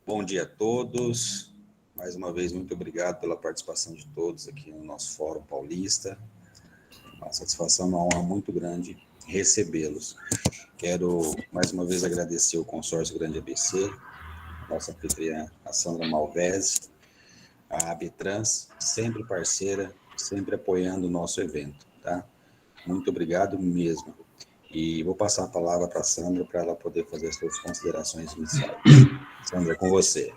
Bom dia a todos. Mais uma vez, muito obrigado pela participação de todos aqui no nosso Fórum Paulista. Uma satisfação, uma honra muito grande recebê-los. Quero, mais uma vez, agradecer o Consórcio Grande ABC, nossa anfitriã, a Sandra Malvese, a Abitrans, sempre parceira, sempre apoiando o nosso evento, tá? Muito obrigado mesmo. E vou passar a palavra para a Sandra, para ela poder fazer as suas considerações iniciais. Sandra, com você.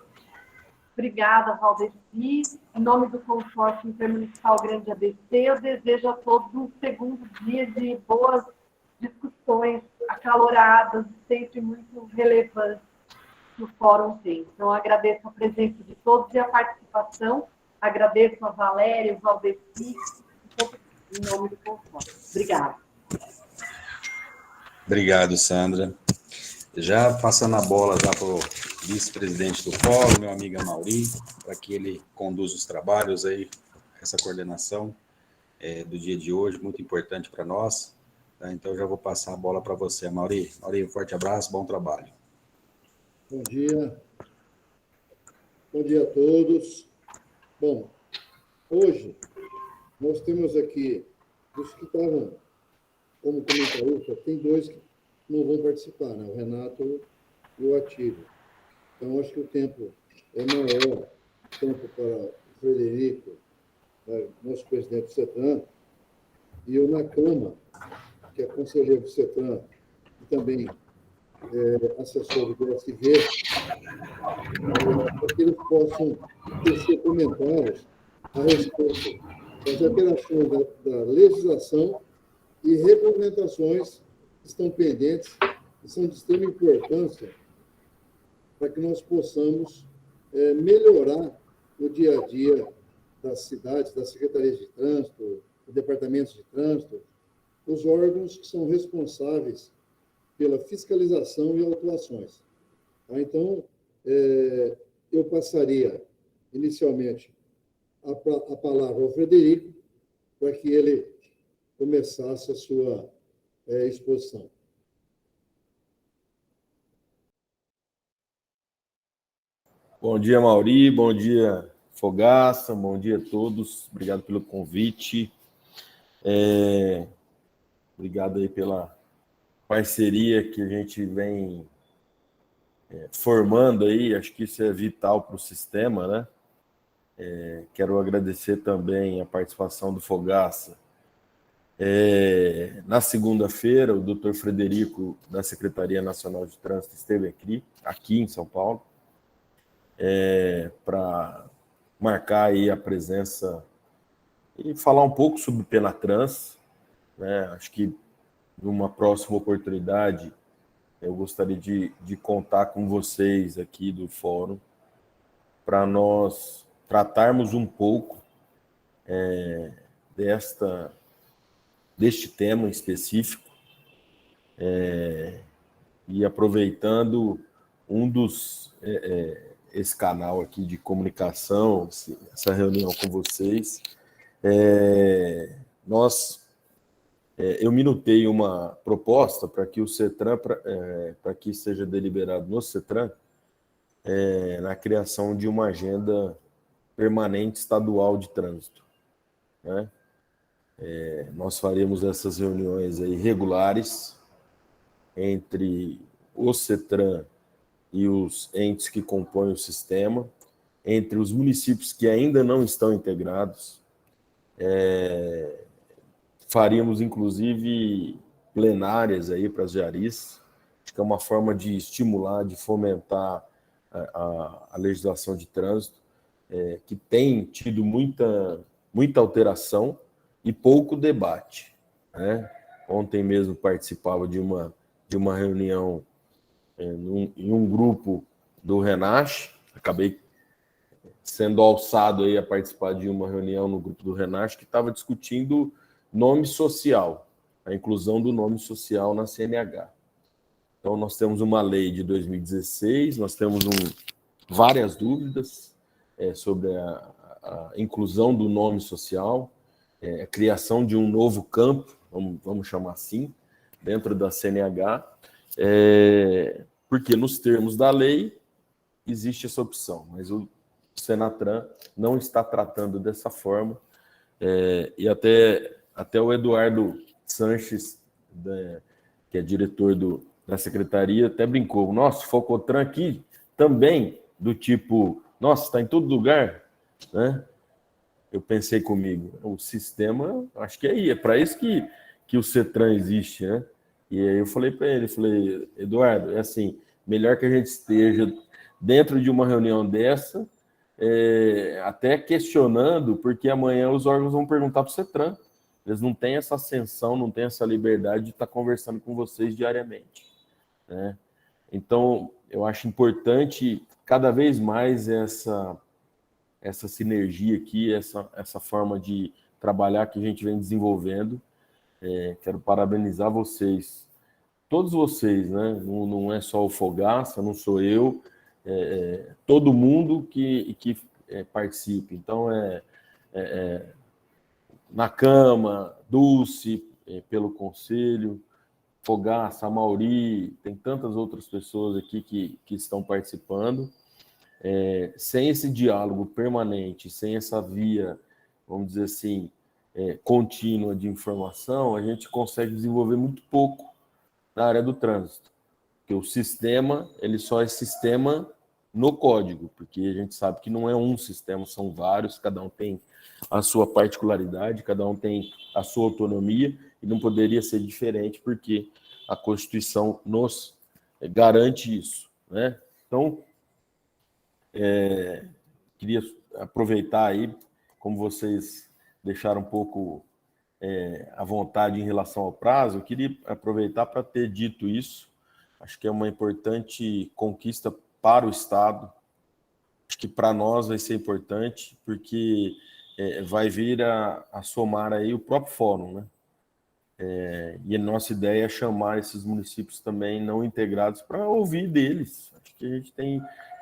Obrigada, Valdeci. Em nome do Consórcio Intermunicipal Grande ABC, eu desejo a todos um segundo dia de boas discussões acaloradas, sempre muito relevantes que o Fórum tem. Então, agradeço a presença de todos e a participação. Agradeço a Valéria, o Valdeci, em nome do Consórcio. Obrigada. Obrigado, Sandra. Já passando a bola já para o vice-presidente do Fórum, meu amigo Mauri, para que ele conduza os trabalhos aí, essa coordenação do dia de hoje, muito importante para nós. Tá? Então, já vou passar a bola para você, Mauri. Mauri, um forte abraço, bom trabalho. Bom dia. Bom dia a todos. Bom, hoje nós temos aqui, dos que estavam como comentarista, tem dois que não vão participar, né? O Renato e o Atílio. Então, acho que o tempo é maior, tanto para o Frederico, nosso presidente do CETRAN, e eu na Câmara, que é conselheiro do CETRAN, e também assessor do DSV, para que eles possam tecer comentários a respeito das alterações da legislação e regulamentações que estão pendentes e são de extrema importância para que nós possamos melhorar o dia a dia das cidades, das secretarias de trânsito, dos departamentos de trânsito, os órgãos que são responsáveis pela fiscalização e autuações. Então, eu passaria, inicialmente, a palavra ao Frederico, para que ele começasse a sua exposição. Bom dia, Mauri. Bom dia, Fogaça. Bom dia a todos. Obrigado pelo convite. Obrigado aí pela parceria que a gente vem formando aí. Acho que isso é vital para o sistema, né? Quero agradecer também a participação do Fogaça. Na segunda-feira, o doutor Frederico, da Secretaria Nacional de Trânsito, esteve aqui em São Paulo, para marcar aí a presença e falar um pouco sobre o Penatrans, né? Acho que numa próxima oportunidade eu gostaria de contar com vocês aqui do Fórum para nós tratarmos um pouco deste tema específico, e aproveitando esse canal aqui de comunicação, essa reunião com vocês, eu minutei uma proposta para que o CETRAN, para que seja deliberado no CETRAN, na criação de uma agenda permanente estadual de trânsito, né? Nós faremos essas reuniões aí regulares entre o CETRAN e os entes que compõem o sistema, entre os municípios que ainda não estão integrados. Faríamos, inclusive, plenárias aí para as JARIs. Acho que é uma forma de estimular, de fomentar a legislação de trânsito, que tem tido muita alteração e pouco debate, né? Ontem mesmo participava de uma reunião em um grupo do RENASH, acabei sendo alçado aí a participar de uma reunião no grupo do RENASH que estava discutindo nome social, a inclusão do nome social na CNH. Então, nós temos uma lei de 2016, nós temos várias dúvidas sobre a inclusão do nome social, a criação de um novo campo, vamos chamar assim, dentro da CNH, porque nos termos da lei existe essa opção, mas o Senatran não está tratando dessa forma, e até o Eduardo Sanches, que é diretor da secretaria, até brincou, nossa, o Focotran aqui também, do tipo, nossa, está em todo lugar, né? Eu pensei comigo, o sistema, acho que é para isso que o CETRAN existe, né? E aí eu falei para ele, Eduardo, é assim, melhor que a gente esteja dentro de uma reunião dessa, até questionando, porque amanhã os órgãos vão perguntar para o CETRAN. Eles não têm essa ascensão, não têm essa liberdade de estar conversando com vocês diariamente, né? Então, eu acho importante cada vez mais essa sinergia aqui, essa forma de trabalhar que a gente vem desenvolvendo. Quero parabenizar vocês, todos vocês, né? Não é só o Fogaça, não sou eu, todo mundo que participe. Então, na Cama, Dulce, pelo Conselho, Fogaça, Amauri, tem tantas outras pessoas aqui que estão participando. Sem esse diálogo permanente, sem essa via, vamos dizer assim, contínua de informação, a gente consegue desenvolver muito pouco na área do trânsito. Porque o sistema, ele só é sistema no código, porque a gente sabe que não é um sistema, são vários, cada um tem a sua particularidade, cada um tem a sua autonomia, e não poderia ser diferente, porque a Constituição nos garante isso, né? Então, queria aproveitar aí, como vocês deixaram um pouco à vontade em relação ao prazo, eu queria aproveitar para ter dito isso. Acho que é uma importante conquista para o Estado. Acho que para nós vai ser importante, porque vai vir a somar aí o próprio fórum, né? E a nossa ideia é chamar esses municípios também não integrados para ouvir deles. Acho que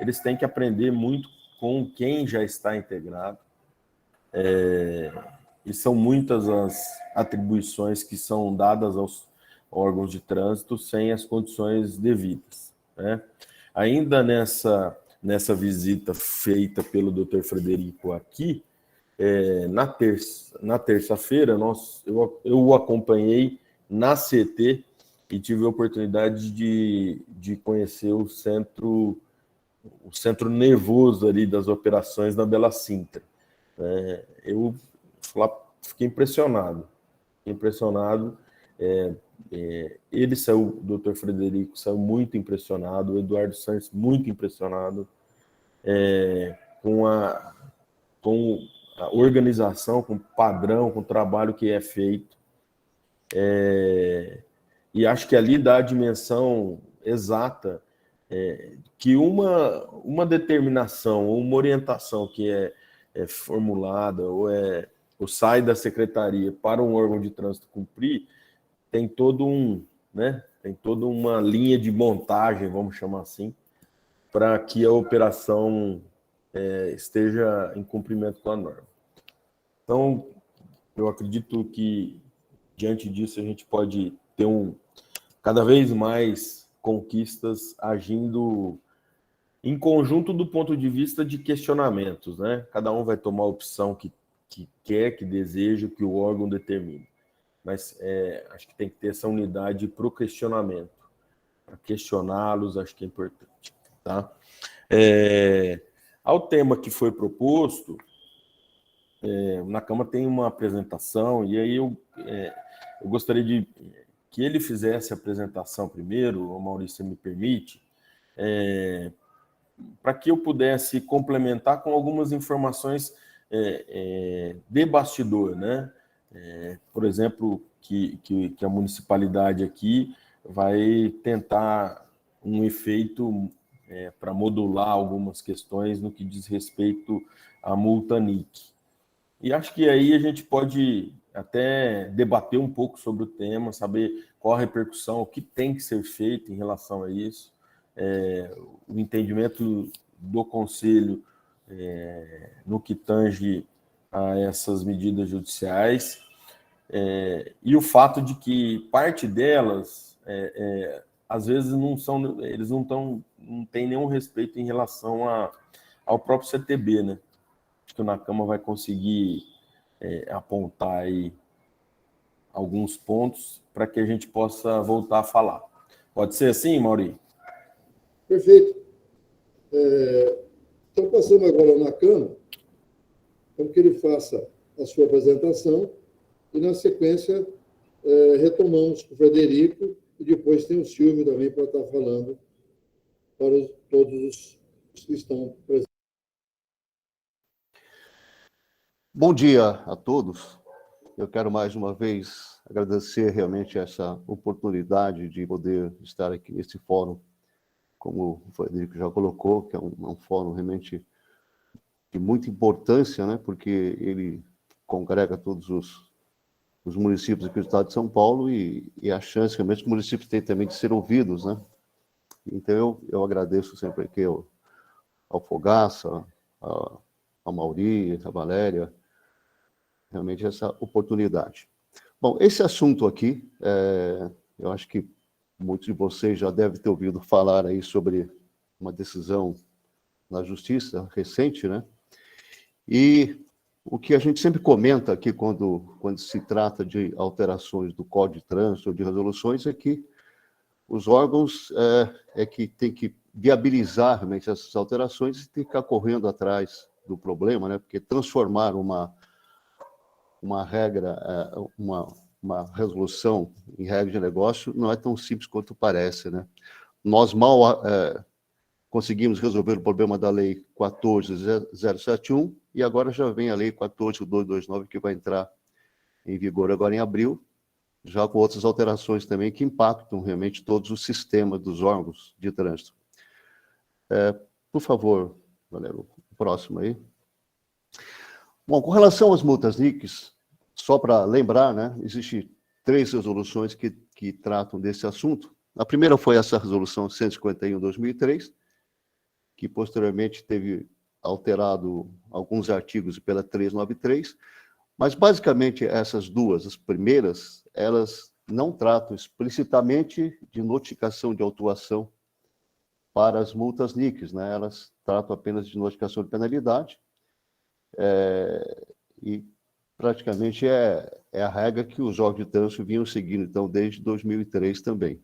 eles têm que aprender muito com quem já está integrado. E são muitas as atribuições que são dadas aos órgãos de trânsito sem as condições devidas, né? Ainda nessa visita feita pelo Dr. Frederico aqui, na terça-feira, eu o acompanhei na CT e tive a oportunidade de conhecer o centro nervoso ali das operações na Bela Sintra. Eu fiquei impressionado. Ele saiu, o Dr. Frederico saiu muito impressionado, o Eduardo Santos muito impressionado com a organização, com o padrão, com o trabalho que é feito. E acho que ali dá a dimensão exata que uma determinação ou uma orientação que é formulada ou sai da secretaria para um órgão de trânsito cumprir, tem tem toda uma linha de montagem, vamos chamar assim, para que a operação esteja em cumprimento com a norma. Então, eu acredito que, diante disso, a gente pode ter cada vez mais conquistas agindo em conjunto do ponto de vista de questionamentos, né? Cada um vai tomar a opção que quer, que deseja, que o órgão determine. Mas acho que tem que ter essa unidade para o questionamento. Para questioná-los, acho que é importante. Tá? Ao tema que foi proposto, na Câmara tem uma apresentação, e aí eu gostaria que ele fizesse a apresentação primeiro, o Maurício me permite, para que eu pudesse complementar com algumas informações de bastidor, né? Por exemplo, que a municipalidade aqui vai tentar um efeito para modular algumas questões no que diz respeito à multa NIC. E acho que aí a gente pode até debater um pouco sobre o tema, saber qual a repercussão, o que tem que ser feito em relação a isso, o entendimento do Conselho no que tange a essas medidas judiciais, e o fato de que parte delas, às vezes, eles não estão não tem nenhum respeito em relação ao próprio CTB, né? Acho que o Nakama vai conseguir apontar aí alguns pontos para que a gente possa voltar a falar. Pode ser assim, Mauri? Perfeito. Então, passamos agora na Câmara, para que ele faça a sua apresentação e, na sequência, retomamos com o Frederico e depois tem o Silvio também para estar falando para todos os que estão presentes. Bom dia a todos. Eu quero mais uma vez agradecer realmente essa oportunidade de poder estar aqui nesse fórum, como o Frederico já colocou, que é um fórum realmente de muita importância, né? Porque ele congrega todos os municípios aqui do estado de São Paulo e a chance realmente que os municípios têm também de ser ouvidos, né? Então, eu agradeço sempre aqui ao Fogaça, ao Mauri, à Valéria, realmente essa oportunidade. Bom, esse assunto aqui, eu acho que muitos de vocês já devem ter ouvido falar aí sobre uma decisão na Justiça recente, né? E o que a gente sempre comenta aqui quando se trata de alterações do Código de Trânsito ou de resoluções é que os órgãos que tem que viabilizar realmente essas alterações e tem que ficar correndo atrás do problema, né? Porque transformar uma regra, uma resolução em regra de negócio não é tão simples quanto parece, né? Nós mal conseguimos resolver o problema da Lei 14.071 e agora já vem a Lei 14.229, que vai entrar em vigor agora em abril, já com outras alterações também que impactam realmente todos os sistemas dos órgãos de trânsito. Por favor, Valério, o próximo aí. Bom, com relação às multas NICs, só para lembrar, né, existem 3 resoluções que tratam desse assunto. A primeira foi essa resolução 151/2003, que posteriormente teve alterado alguns artigos pela 393, mas basicamente essas duas, as primeiras, elas não tratam explicitamente de notificação de autuação para as multas NICs, né? Elas tratam apenas de notificação de penalidade, e praticamente é a regra que os órgãos de trânsito vinham seguindo, então, desde 2003 também.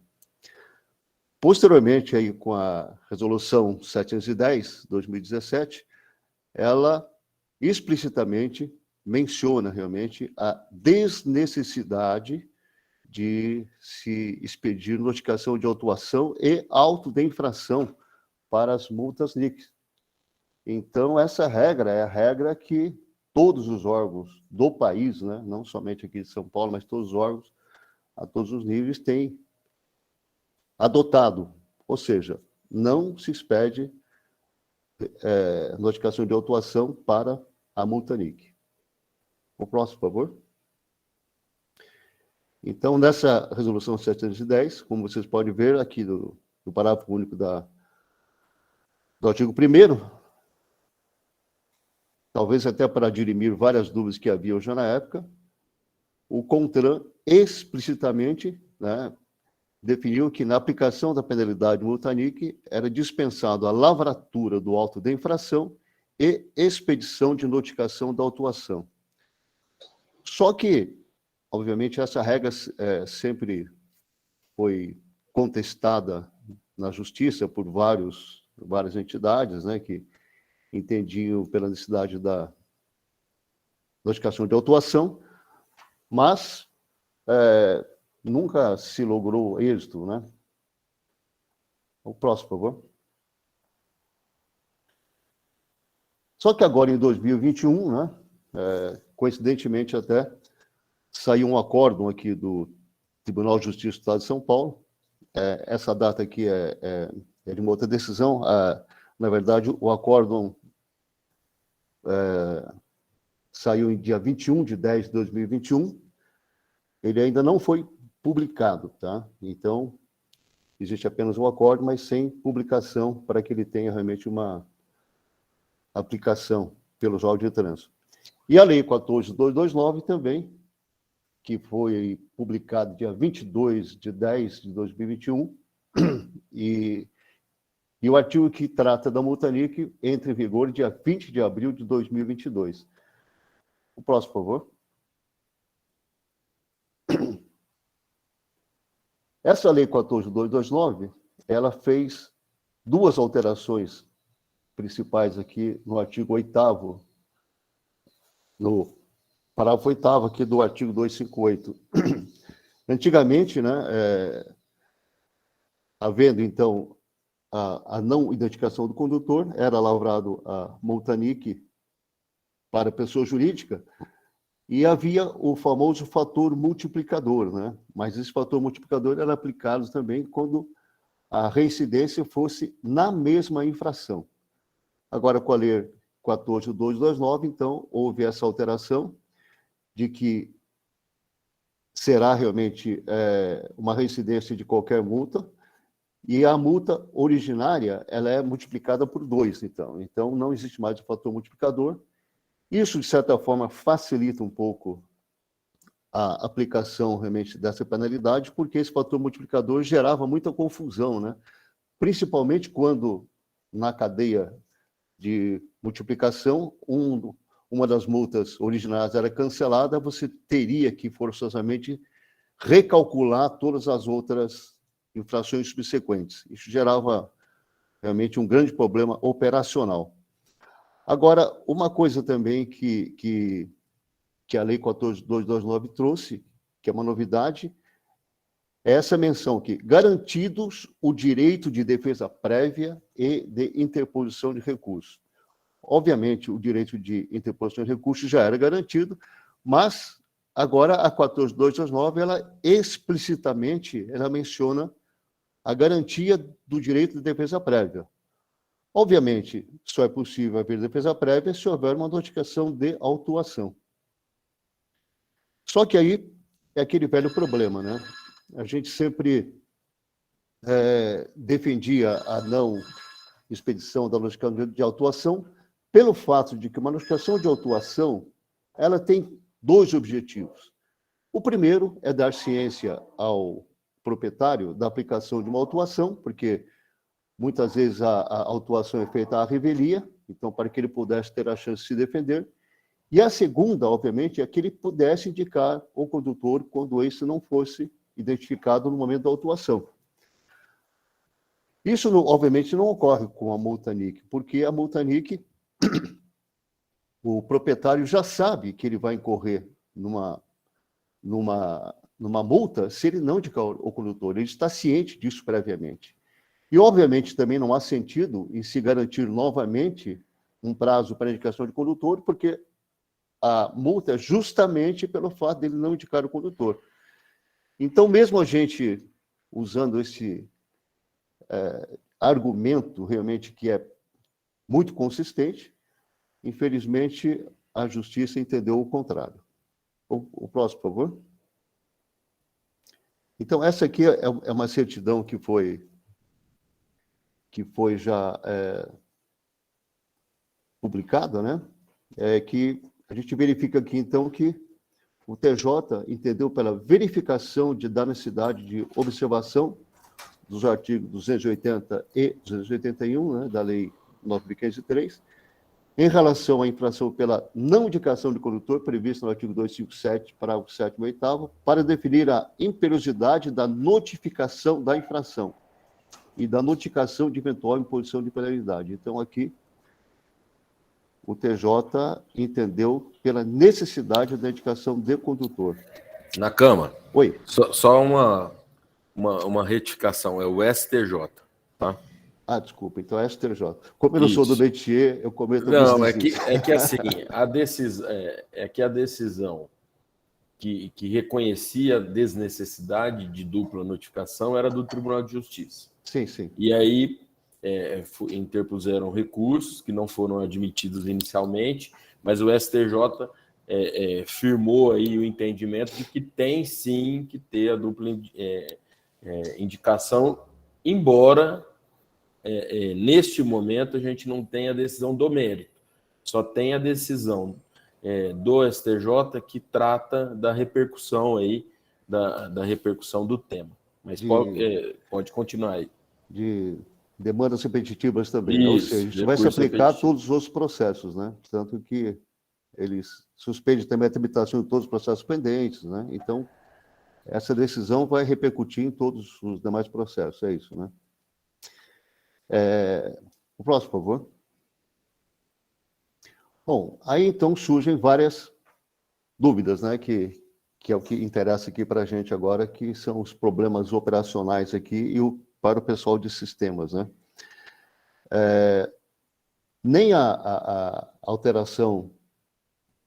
Posteriormente, aí, com a Resolução 710/2017, ela explicitamente menciona realmente a desnecessidade de se expedir notificação de autuação e auto de infração para as multas NICs. Então, essa regra é a regra que todos os órgãos do país, né, não somente aqui de São Paulo, mas todos os órgãos, a todos os níveis, têm adotado. Ou seja, não se expede notificação de autuação para a multa NIC. O próximo, por favor. Então, nessa resolução 710, como vocês podem ver aqui no parágrafo único do artigo 1º, talvez até para dirimir várias dúvidas que haviam já na época, o CONTRAN explicitamente, né, definiu que na aplicação da penalidade multa NIC era dispensado a lavratura do auto de infração e expedição de notificação da autuação. Só que, obviamente, essa regra sempre foi contestada na Justiça por várias entidades, né, que entendiam pela necessidade da notificação de autuação, mas nunca se logrou êxito, né? O próximo, por favor. Só que agora, em 2021, né, coincidentemente até, saiu um acórdão aqui do Tribunal de Justiça do Estado de São Paulo. Essa data aqui é de uma outra decisão. Na verdade, o acórdão saiu em dia 21/10/2021. Ele ainda não foi publicado, tá? Então, existe apenas um acórdão, mas sem publicação para que ele tenha realmente uma aplicação pelos órgãos de trânsito. E a Lei 14.229 também, que foi publicada dia 22/10/2021, e E o artigo que trata da Multanic entra em vigor dia 20 de abril de 2022. O próximo, por favor. Essa Lei 14.229, ela fez duas alterações principais aqui no artigo 8º, no parágrafo 8º aqui do artigo 258. Antigamente, né, havendo, então, a não identificação do condutor, era lavrado a Multanic para a pessoa jurídica, e havia o famoso fator multiplicador, né? Mas esse fator multiplicador era aplicado também quando a reincidência fosse na mesma infração. Agora, com a Lei 14.229, então, houve essa alteração de que será realmente uma reincidência de qualquer multa, e a multa originária ela é multiplicada por 2, então. Então, não existe mais o fator multiplicador. Isso, de certa forma, facilita um pouco a aplicação realmente dessa penalidade, porque esse fator multiplicador gerava muita confusão, né? Principalmente quando, na cadeia de multiplicação, uma das multas originárias era cancelada, você teria que forçosamente recalcular todas as outras infrações subsequentes. Isso gerava realmente um grande problema operacional. Agora, uma coisa também que a Lei 14.229 trouxe, que é uma novidade, é essa menção aqui: garantidos o direito de defesa prévia e de interposição de recurso. Obviamente, o direito de interposição de recurso já era garantido, mas agora a 14.229, ela explicitamente ela menciona a garantia do direito de defesa prévia. Obviamente, só é possível haver defesa prévia se houver uma notificação de autuação. Só que aí é aquele velho problema, né? A gente sempre defendia a não expedição da notificação de autuação pelo fato de que uma notificação de autuação ela tem dois objetivos. O primeiro é dar ciência ao proprietário da aplicação de uma autuação, porque muitas vezes a autuação é feita à revelia, então para que ele pudesse ter a chance de se defender. E a segunda, obviamente, é que ele pudesse indicar o condutor quando esse não fosse identificado no momento da autuação. Isso, obviamente, não ocorre com a Multanic, porque a Multanic, o proprietário já sabe que ele vai incorrer numa multa se ele não indicar o condutor, ele está ciente disso previamente. E, obviamente, também não há sentido em se garantir novamente um prazo para indicação de condutor, porque a multa é justamente pelo fato dele não indicar o condutor. Então, mesmo a gente usando esse argumento realmente que é muito consistente, infelizmente, a justiça entendeu o contrário. O próximo, por favor. Então, essa aqui é uma certidão que foi já publicada, né? Que a gente verifica aqui, então, que o TJ entendeu pela verificação de danicidade de observação dos artigos 280 e 281, né, da Lei 9.503, em relação à infração pela não indicação de condutor, prevista no artigo 257, parágrafo 7º e 8º, para definir a imperiosidade da notificação da infração e da notificação de eventual imposição de penalidade. Então, aqui, o TJ entendeu pela necessidade da indicação de condutor. Nakama. Oi. Só uma retificação, é o STJ, tá? Ah, desculpa, então é STJ. Como eu não sou do métier, eu cometo... Não, é que assim, a decisão que reconhecia a desnecessidade de dupla notificação era do Tribunal de Justiça. Sim, sim. E aí interpuseram recursos que não foram admitidos inicialmente, mas o STJ firmou aí o entendimento de que tem sim que ter a dupla indicação, embora neste momento a gente não tenha a decisão do mérito, só tem a decisão do STJ que trata da repercussão aí, da repercussão do tema. Mas pode continuar aí. De Demandas repetitivas também, né? Ou seja, isso vai se recurso aplicar a repetitivo. todos os outros processos, né? Tanto que eles suspendem também a tramitação de todos os processos pendentes, né? Então, essa decisão vai repercutir em todos os demais processos, é isso, né? O próximo, por favor. Bom, aí então surgem várias dúvidas, né? Que é o que interessa aqui para a gente agora, que são os problemas operacionais aqui e para o pessoal de sistemas, né? Nem a alteração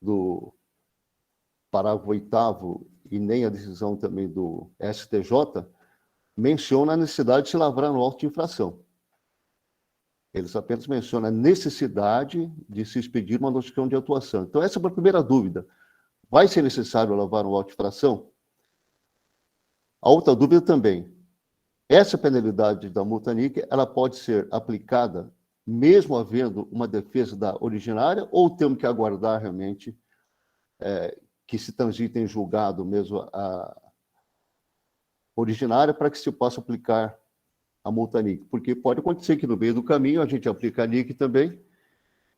do parágrafo 8º e nem a decisão também do STJ menciona a necessidade de se lavrar no auto de infração. Eles apenas mencionam a necessidade de se expedir uma notificação de atuação. Então, essa é a primeira dúvida. Vai ser necessário lavar no auto de infração? A outra dúvida também. Essa penalidade da multa NIC, ela pode ser aplicada mesmo havendo uma defesa da originária, ou temos que aguardar realmente que se transite em julgado mesmo a originária para que se possa aplicar a multa NIC? Porque pode acontecer que no meio do caminho a gente aplica a NIC também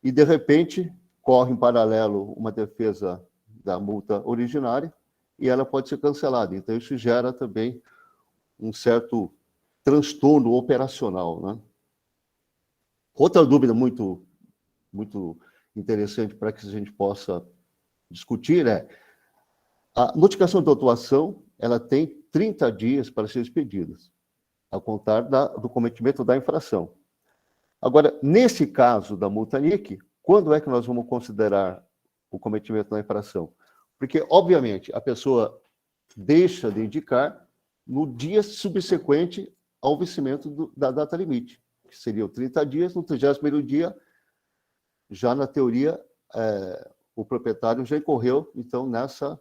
e, de repente, corre em paralelo uma defesa da multa originária e ela pode ser cancelada. Então, isso gera também um certo transtorno operacional, né? Outra dúvida muito interessante para que a gente possa discutir é a notificação de autuação, ela tem 30 dias para ser expedida, a contar do cometimento da infração. Agora, nesse caso da multa NIC, quando é que nós vamos considerar o cometimento da infração? Porque, obviamente, a pessoa deixa de indicar no dia subsequente ao vencimento da data limite, que seriam 30 dias, no 31º dia, já na teoria, o proprietário já incorreu, então, nessa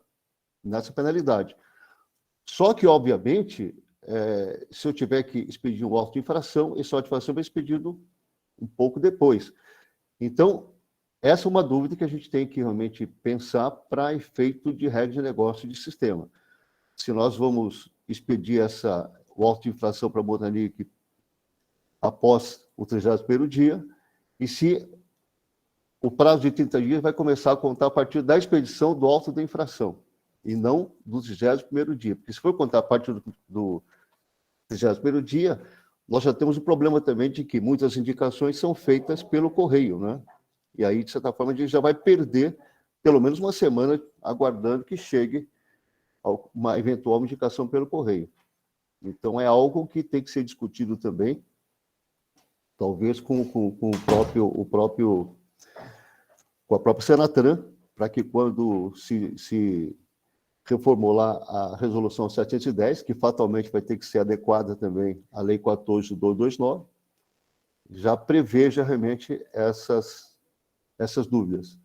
penalidade. Só que, obviamente, se eu tiver que expedir um auto de infração, esse auto de infração vai expedido um pouco depois. Então, essa é uma dúvida que a gente tem que realmente pensar para efeito de regra de negócio de sistema. Se nós vamos expedir o auto de infração para a multa NIC após o 31º dia, e se o prazo de 30 dias vai começar a contar a partir da expedição do auto de infração, e não do 31º dia. Porque se for contar a partir do 31º dia, nós já temos o problema também de que muitas indicações são feitas pelo correio, né? E aí, de certa forma, a gente já vai perder pelo menos uma semana aguardando que chegue uma eventual indicação pelo correio. Então, é algo que tem que ser discutido também, talvez com a própria Senatran, para que quando se reformular a resolução 710, que fatalmente vai ter que ser adequada também à Lei 14.229, já preveja realmente essas dúvidas.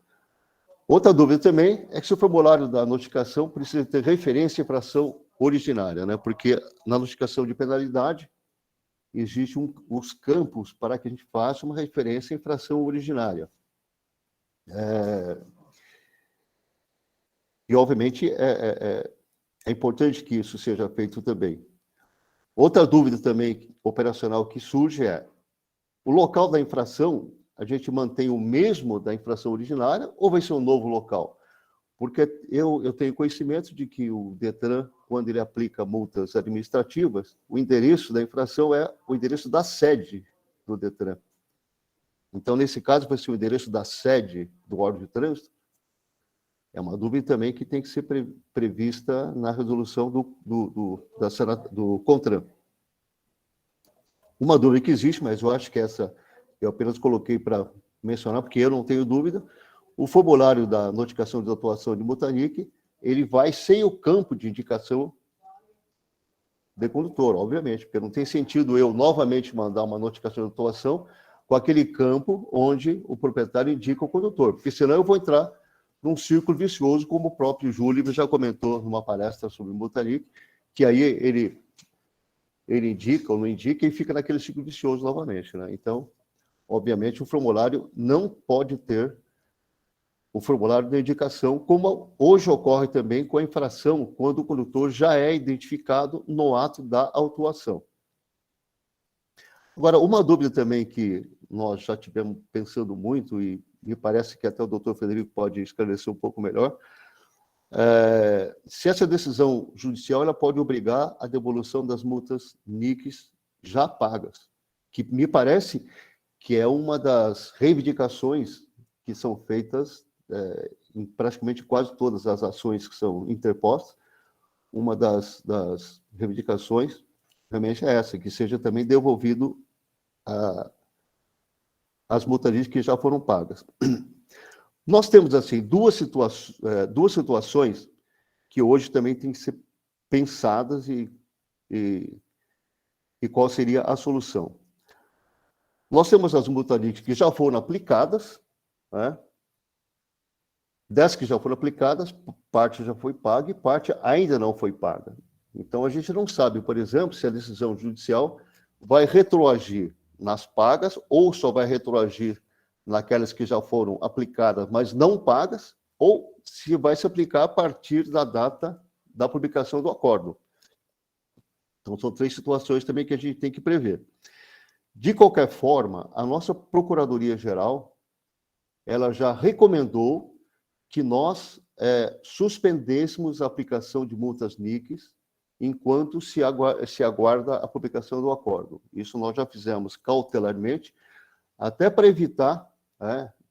Outra dúvida também é que se o formulário da notificação precisa ter referência à infração originária, né? Porque na notificação de penalidade existem os campos para que a gente faça uma referência à infração originária. E, obviamente, é importante que isso seja feito também. Outra dúvida também operacional que surge é o local da infração, a gente mantém o mesmo da infração originária ou vai ser um novo local? Porque eu tenho conhecimento de que o DETRAN, quando ele aplica multas administrativas, o endereço da infração é o endereço da sede do DETRAN. Então, nesse caso, vai ser o endereço da sede do órgão de trânsito? É uma dúvida também que tem que ser prevista na resolução do CONTRAN. Uma dúvida que existe, mas eu acho que essa eu apenas coloquei para mencionar, porque eu não tenho dúvida, o formulário da notificação de atuação de multa NIC, ele vai sem o campo de indicação de condutor, obviamente, porque não tem sentido eu novamente mandar uma notificação de atuação com aquele campo onde o proprietário indica o condutor, porque senão eu vou entrar num círculo vicioso, como o próprio Júlio já comentou numa palestra sobre multa NIC, que aí ele indica ou não indica e fica naquele ciclo vicioso novamente, né? Então, obviamente, o formulário não pode ter o formulário de indicação, como hoje ocorre também com a infração, quando o condutor já é identificado no ato da autuação. Agora, uma dúvida também que nós já tivemos pensando muito, e me parece que até o doutor Frederico pode esclarecer um pouco melhor, se essa decisão judicial ela pode obrigar a devolução das multas NICs já pagas, que me parece que é uma das reivindicações que são feitas em praticamente quase todas as ações que são interpostas. Uma das reivindicações realmente é essa, que seja também devolvido as multas que já foram pagas. Nós temos, assim, duas situações que hoje também têm que ser pensadas e qual seria a solução. Nós temos as multas que já foram aplicadas, né? 10 que já foram aplicadas, parte já foi paga e parte ainda não foi paga. Então, a gente não sabe, por exemplo, se a decisão judicial vai retroagir nas pagas ou só vai retroagir naquelas que já foram aplicadas, mas não pagas, ou se vai se aplicar a partir da data da publicação do acórdão. Então, são 3 situações também que a gente tem que prever. De qualquer forma, a nossa Procuradoria-Geral, ela já recomendou que nós suspendêssemos a aplicação de multas NICs enquanto se aguarda a publicação do acórdão. Isso nós já fizemos cautelarmente, até para evitar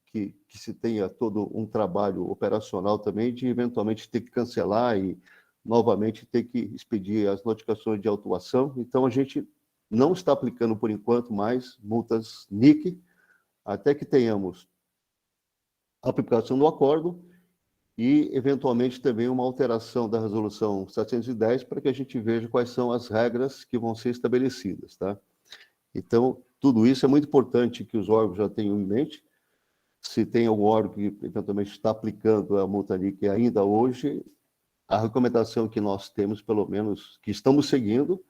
que se tenha todo um trabalho operacional também de eventualmente ter que cancelar e novamente ter que expedir as notificações de autuação. Então, a gente não está aplicando, por enquanto, mais multas NIC, até que tenhamos a aplicação do acórdão e, eventualmente, também uma alteração da resolução 710 para que a gente veja quais são as regras que vão ser estabelecidas, tá? Então, tudo isso é muito importante que os órgãos já tenham em mente. Se tem algum órgão que, eventualmente, está aplicando a multa NIC ainda hoje, a recomendação que nós temos, pelo menos, que estamos seguindo,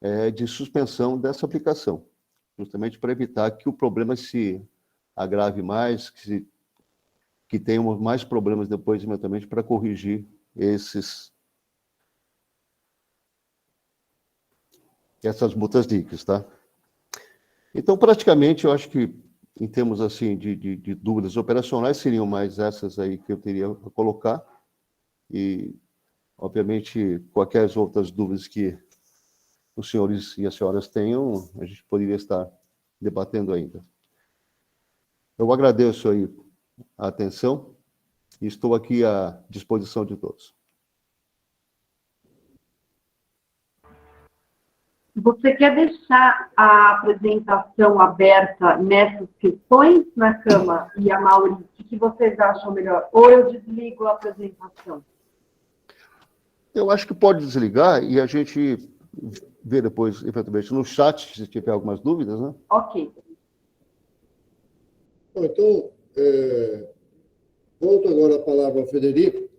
é de suspensão dessa aplicação, justamente para evitar que o problema se agrave mais, que tenhamos mais problemas depois, eventualmente, para corrigir essas multas NICs, tá? Então, praticamente, eu acho que, em termos assim de dúvidas operacionais, seriam mais essas aí que eu teria a colocar. E, obviamente, quaisquer outras dúvidas que os senhores e as senhoras tenham, a gente poderia estar debatendo ainda. Eu agradeço aí a atenção e estou aqui à disposição de todos. Você quer deixar a apresentação aberta nessas questões na Câmara? E a Mauri, o que vocês acham melhor? Ou eu desligo a apresentação? Eu acho que pode desligar e a gente vê depois, eventualmente, no chat, se tiver algumas dúvidas, né? Ok. Bom, então, volto agora a palavra ao Frederico,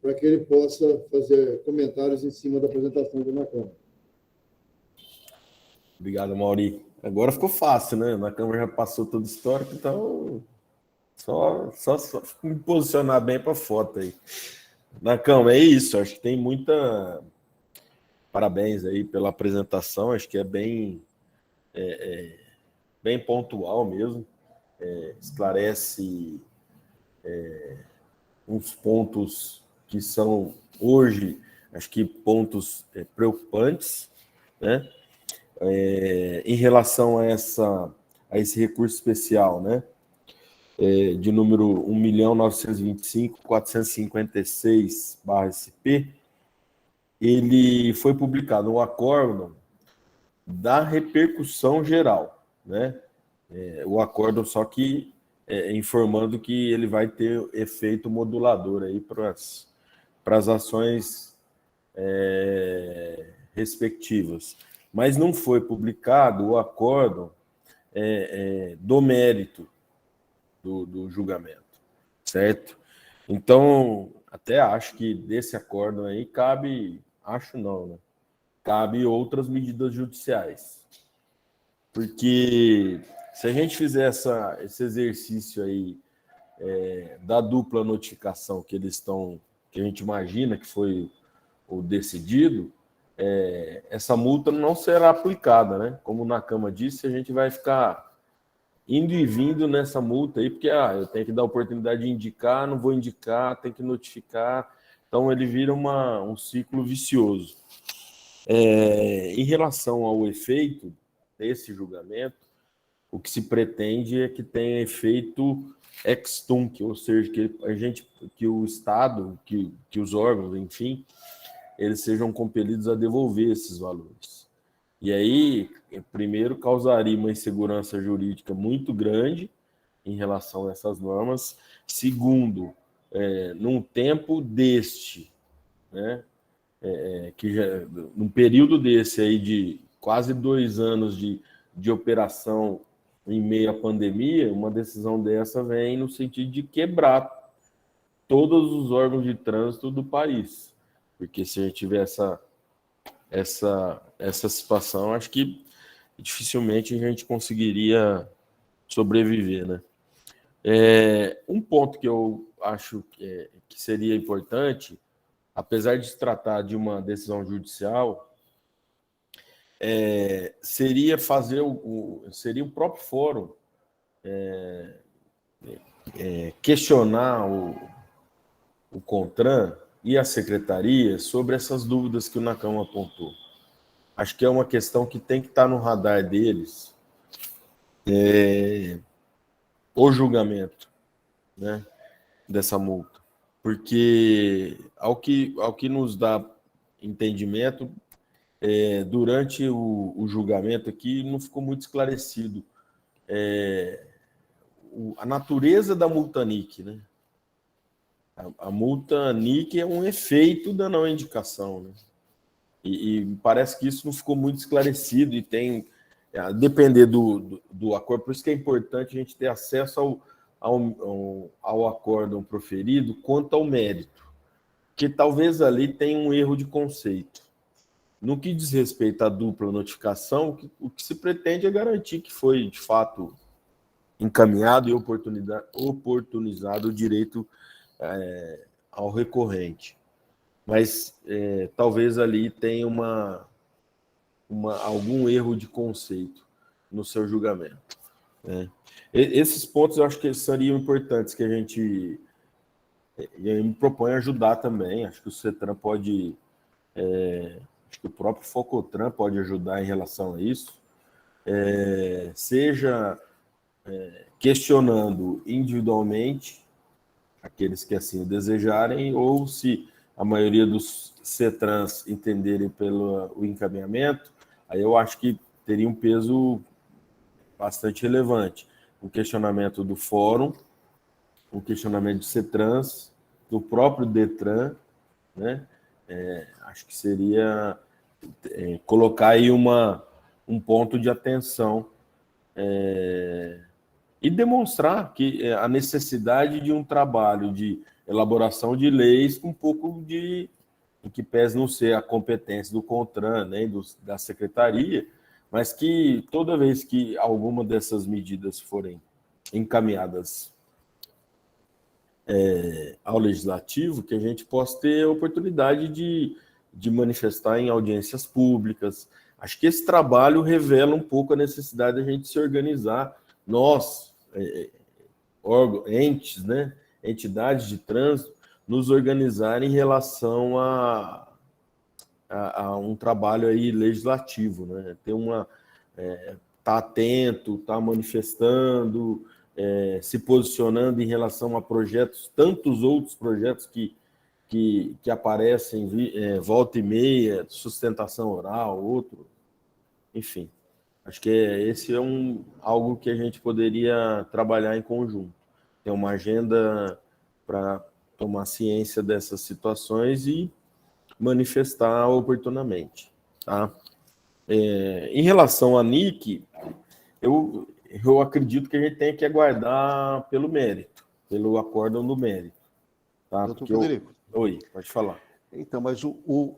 para que ele possa fazer comentários em cima da apresentação do Câmara. Obrigado, Mauri. Agora ficou fácil, né? Na Câmara já passou todo o histórico, então só me posicionar bem para a foto aí. Na Câmara, é isso. Acho que tem muita... Parabéns aí pela apresentação. Acho que é bem pontual mesmo. Esclarece uns pontos que são, hoje, acho que pontos preocupantes, né? Em relação a esse recurso especial, né? De número 1.925.456/SP, ele foi publicado um acórdão da repercussão geral, né? O acórdão só que informando que ele vai ter efeito modulador aí para as ações respectivas. Mas não foi publicado o acórdão do mérito do julgamento, certo? Então, até acho que desse acórdão aí cabe, acho não, né? Cabe outras medidas judiciais. Porque se a gente fizer esse exercício aí da dupla notificação que a gente imagina que foi o decidido, essa multa não será aplicada, né? Como o Nakama disse, a gente vai ficar indo e vindo nessa multa aí, porque eu tenho que dar a oportunidade de indicar, não vou indicar, tem que notificar. Então, ele vira um ciclo vicioso. Em relação ao efeito desse julgamento, o que se pretende é que tenha efeito ex tunc, ou seja, que o Estado, que os órgãos, enfim, eles sejam compelidos a devolver esses valores. E aí, primeiro, causaria uma insegurança jurídica muito grande em relação a essas normas. Segundo, num tempo deste, né, num período desse aí de quase 2 anos de operação em meio à pandemia, uma decisão dessa vem no sentido de quebrar todos os órgãos de trânsito do país. Porque se a gente tiver essa situação, acho que dificilmente a gente conseguiria sobreviver, né? Um ponto que eu acho que seria importante, apesar de se tratar de uma decisão judicial, seria seria o próprio fórum questionar o CONTRAN e a secretaria sobre essas dúvidas que o Nakama apontou. Acho que é uma questão que tem que estar no radar deles, o julgamento, né, dessa multa. Porque, ao que nos dá entendimento, durante o julgamento aqui, não ficou muito esclarecido a natureza da multa NIC, né? A multa NIC é um efeito da não indicação, né? E parece que isso não ficou muito esclarecido e tem, a depender do acordo, por isso que é importante a gente ter acesso ao acórdão proferido quanto ao mérito, que talvez ali tenha um erro de conceito. No que diz respeito à dupla notificação, o que se pretende é garantir que foi, de fato, encaminhado e oportunizado o direito ao recorrente. Mas talvez ali tenha algum erro de conceito no seu julgamento, né? Esses pontos eu acho que seriam importantes, que a gente me propõe ajudar também. Acho que o CETRAN pode, acho que o próprio FOCOTRAN pode ajudar em relação a isso, seja questionando individualmente aqueles que assim o desejarem, ou se a maioria dos CETRANs entenderem pelo o encaminhamento, aí eu acho que teria um peso bastante relevante. O questionamento do fórum, o questionamento de CETRANs, do próprio DETRAN, né? Acho que seria colocar aí um ponto de atenção e demonstrar que a necessidade de um trabalho de elaboração de leis com um pouco em que pese não ser a competência do CONTRAN, nem da secretaria, mas que toda vez que alguma dessas medidas forem encaminhadas ao legislativo, que a gente possa ter a oportunidade de manifestar em audiências públicas. Acho que esse trabalho revela um pouco a necessidade da gente se organizar, nós, entes, né, entidades de trânsito, nos organizar em relação a um trabalho aí legislativo, né? Ter tá atento, tá manifestando, se posicionando em relação a projetos, tantos outros projetos que aparecem volta e meia, sustentação oral, outro, enfim. Acho que esse é algo que a gente poderia trabalhar em conjunto. Ter uma agenda para tomar ciência dessas situações e manifestar oportunamente, tá? Em relação à NIC, eu acredito que a gente tem que aguardar pelo mérito, pelo acórdão do mérito. Tá? Doutor Frederico. Oi, pode falar. Então, mas o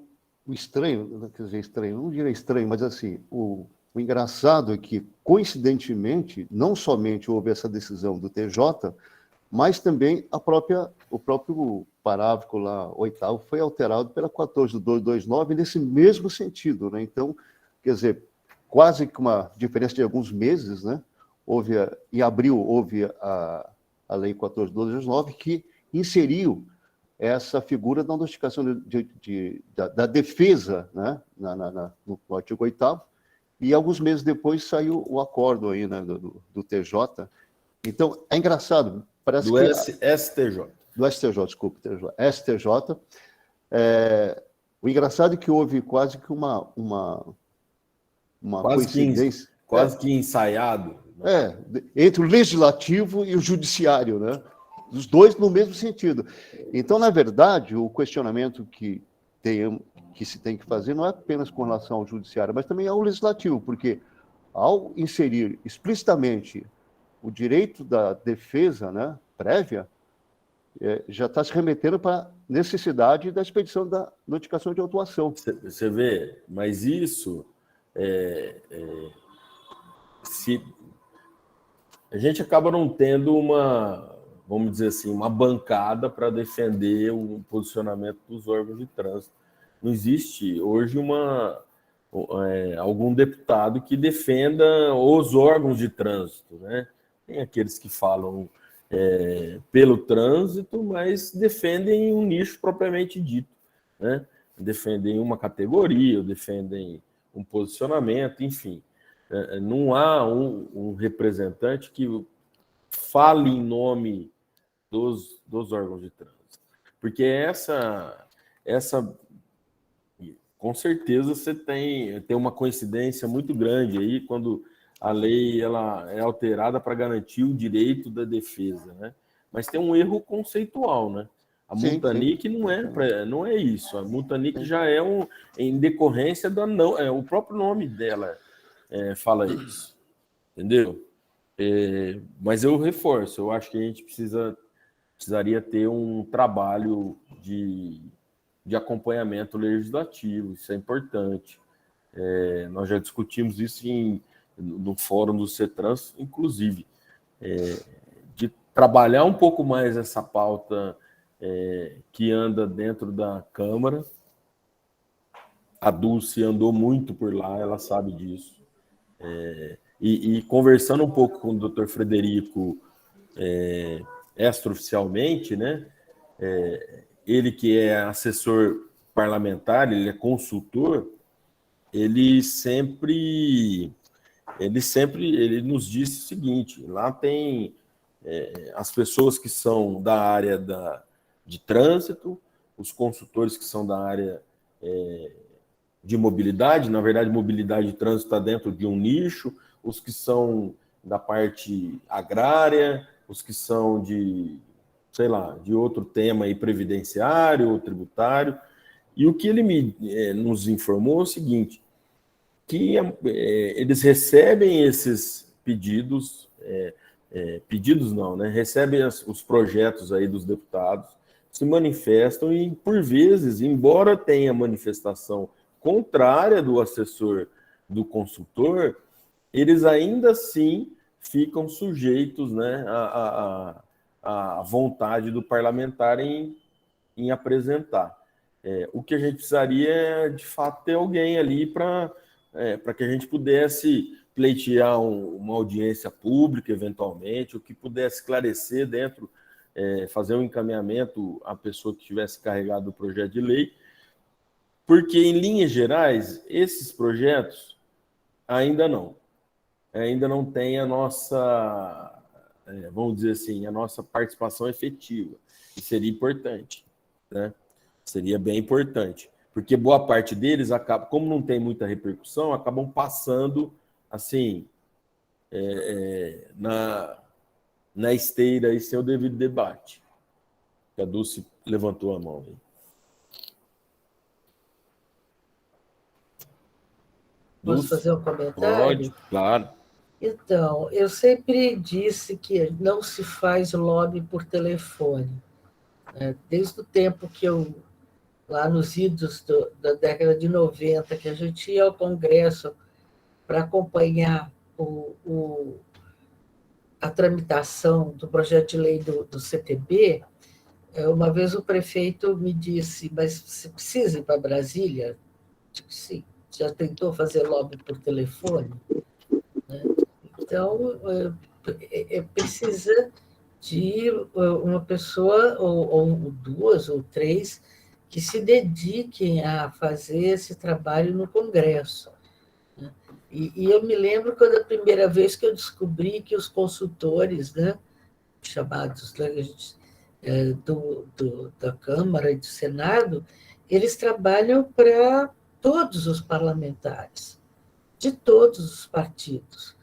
estranho, quer dizer, estranho, não diria estranho, mas assim, o engraçado é que, coincidentemente, não somente houve essa decisão do TJ, mas também o próprio parágrafo lá, 8º, foi alterado pela 14.229 nesse mesmo sentido, né? Então, quer dizer, quase que uma diferença de alguns meses, né? Em abril houve a Lei 14.229 que inseriu essa figura da notificação da defesa, né? No artigo 8º, e alguns meses depois saiu o acordo aí, né? do TJ. Então, é engraçado, parece Do que... STJ. Do STJ, desculpe, STJ. O engraçado é que houve quase que uma coincidência. Quase que ensaiado. Né? Entre o legislativo e o judiciário, né? Os dois no mesmo sentido. Então, na verdade, o questionamento que se tem que fazer não é apenas com relação ao judiciário, mas também ao legislativo, porque ao inserir explicitamente o direito da defesa, né, prévia, já está se remetendo para a necessidade da expedição da notificação de autuação. Você vê, mas isso, se a gente acaba não tendo vamos dizer assim, uma bancada para defender o posicionamento dos órgãos de trânsito. Não existe hoje algum deputado que defenda os órgãos de trânsito, né? Tem aqueles que falam pelo trânsito, mas defendem um nicho propriamente dito, né? Defendem uma categoria, defendem um posicionamento, enfim. Não há um representante que fale em nome dos órgãos de trânsito. Porque essa com certeza você tem uma coincidência muito grande aí quando a lei ela é alterada para garantir o direito da defesa, né? Mas tem um erro conceitual, né? A multa NIC não é isso. A multa NIC já é em decorrência o próprio nome dela fala isso, entendeu? Mas eu reforço, eu acho que a gente precisaria ter um trabalho de acompanhamento legislativo, isso é importante. Nós já discutimos isso no fórum do CETRANS, inclusive, de trabalhar um pouco mais essa pauta que anda dentro da Câmara. A Dulce andou muito por lá, ela sabe disso. E conversando um pouco com o doutor Frederico extraoficialmente, né? Ele que é assessor parlamentar, ele é consultor, ele nos disse o seguinte: lá tem as pessoas que são da área de trânsito, os consultores que são da área de mobilidade, na verdade, mobilidade de trânsito está dentro de um nicho, os que são da parte agrária, os que são de outro tema aí, previdenciário ou tributário. E o que ele nos informou é o seguinte, que eles recebem esses pedidos, pedidos não, né? Recebem os projetos aí dos deputados, se manifestam e, por vezes, embora tenha manifestação contrária do assessor, do consultor, eles ainda assim ficam sujeitos, né, à vontade do parlamentar em apresentar. O que a gente precisaria é, de fato, ter alguém ali para que a gente pudesse pleitear uma audiência pública, eventualmente, o que pudesse esclarecer dentro, fazer um encaminhamento à pessoa que tivesse carregado o projeto de lei, porque, em linhas gerais, esses projetos ainda não tem a nossa, vamos dizer assim, a nossa participação efetiva, e seria importante, né? Seria bem importante, porque boa parte deles acaba, como não tem muita repercussão, acabam passando assim na esteira e sem o devido debate. A Dulce levantou a mão aí. Posso fazer um comentário? Pode, claro. Então, eu sempre disse que não se faz lobby por telefone. Desde o tempo que lá nos idos da década de 90, que a gente ia ao Congresso para acompanhar a tramitação do projeto de lei do CTB, Uma vez o prefeito me disse, mas você precisa ir para Brasília? Eu disse, sim. Já tentou fazer lobby por telefone? Né? Então, precisa de uma pessoa, ou duas, ou três, que se dediquem a fazer esse trabalho no Congresso. Né? E eu me lembro quando a primeira vez que eu descobri que os consultores, né, chamados da Câmara e do Senado, eles trabalham para todos os parlamentares, de todos os partidos.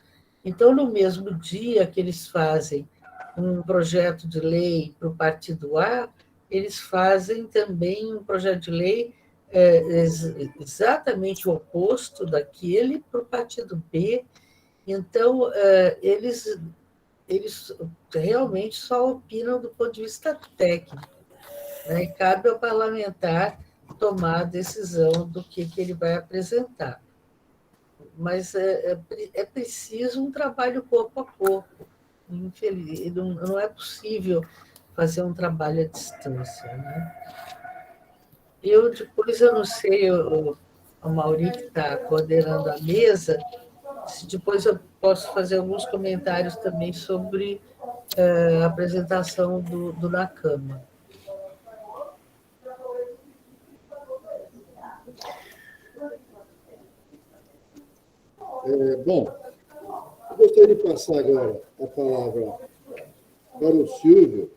Então, no mesmo dia que eles fazem um projeto de lei para o partido A, eles fazem também um projeto de lei exatamente o oposto daquele para o partido B. Então, eles realmente só opinam do ponto de vista técnico, né? E cabe ao parlamentar tomar a decisão do que ele vai apresentar. Mas é preciso um trabalho corpo a corpo. Infeliz, não é possível fazer um trabalho à distância. Né? Depois eu não sei, a Mauri, que está coordenando a mesa, se depois eu posso fazer alguns comentários também sobre a apresentação do Nakama. Bom, eu gostaria de passar agora a palavra para o Silvio,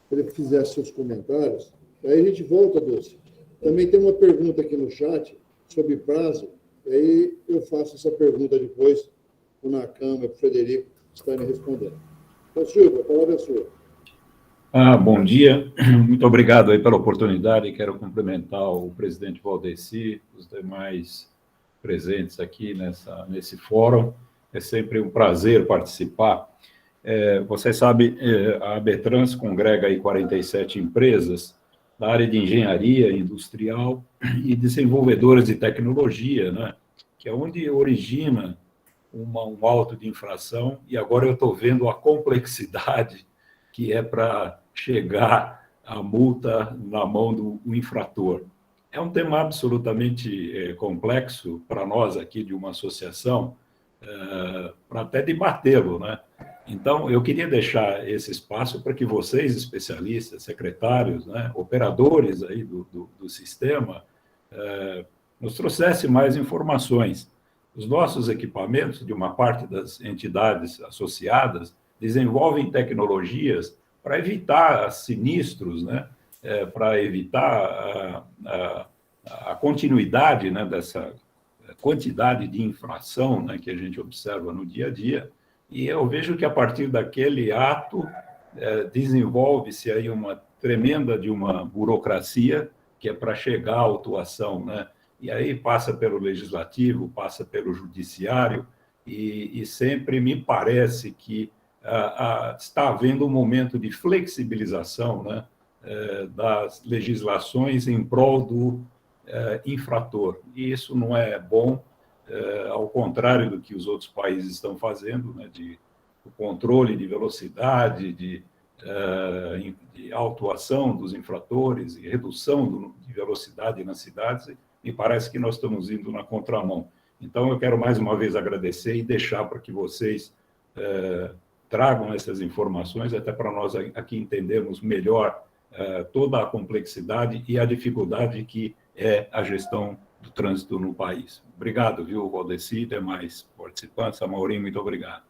para ele fizer seus comentários. Aí a gente volta, Dulce. Também tem uma pergunta aqui no chat sobre prazo, e aí eu faço essa pergunta depois para o Nakama e para o Frederico estarem respondendo. Então, Silvio, a palavra é sua. Bom dia, muito obrigado aí pela oportunidade. Quero cumprimentar o presidente Valdeci, os demais presentes aqui nesse fórum. É sempre um prazer participar. Vocês sabem, a ABTrans congrega aí 47 empresas da área de engenharia industrial e desenvolvedoras de tecnologia, né? Que é onde origina um auto de infração, e agora eu estou vendo a complexidade que é para chegar a multa na mão do infrator. É um tema absolutamente complexo para nós aqui de uma associação, para até debatê-lo, né? Então, eu queria deixar esse espaço para que vocês, especialistas, secretários, né, operadores aí do sistema, nos trouxessem mais informações. Os nossos equipamentos, de uma parte das entidades associadas, desenvolvem tecnologias para evitar sinistros, né, para evitar a continuidade, né, dessa quantidade de infração, né, que a gente observa no dia a dia. E eu vejo que, a partir daquele ato, desenvolve-se aí uma tremenda de uma burocracia que é para chegar à autuação, né? E aí passa pelo legislativo, passa pelo judiciário, e sempre me parece que está havendo um momento de flexibilização, né, das legislações em prol do infrator. E isso não é bom, ao contrário do que os outros países estão fazendo, né, de controle de velocidade, de autuação dos infratores e redução de velocidade nas cidades. Me parece que nós estamos indo na contramão. Então, eu quero mais uma vez agradecer e deixar para que vocês tragam essas informações, até para nós aqui entendermos melhor toda a complexidade e a dificuldade que é a gestão do trânsito no país. Obrigado, viu, Valdeci, demais participantes. Amaurim, muito obrigado.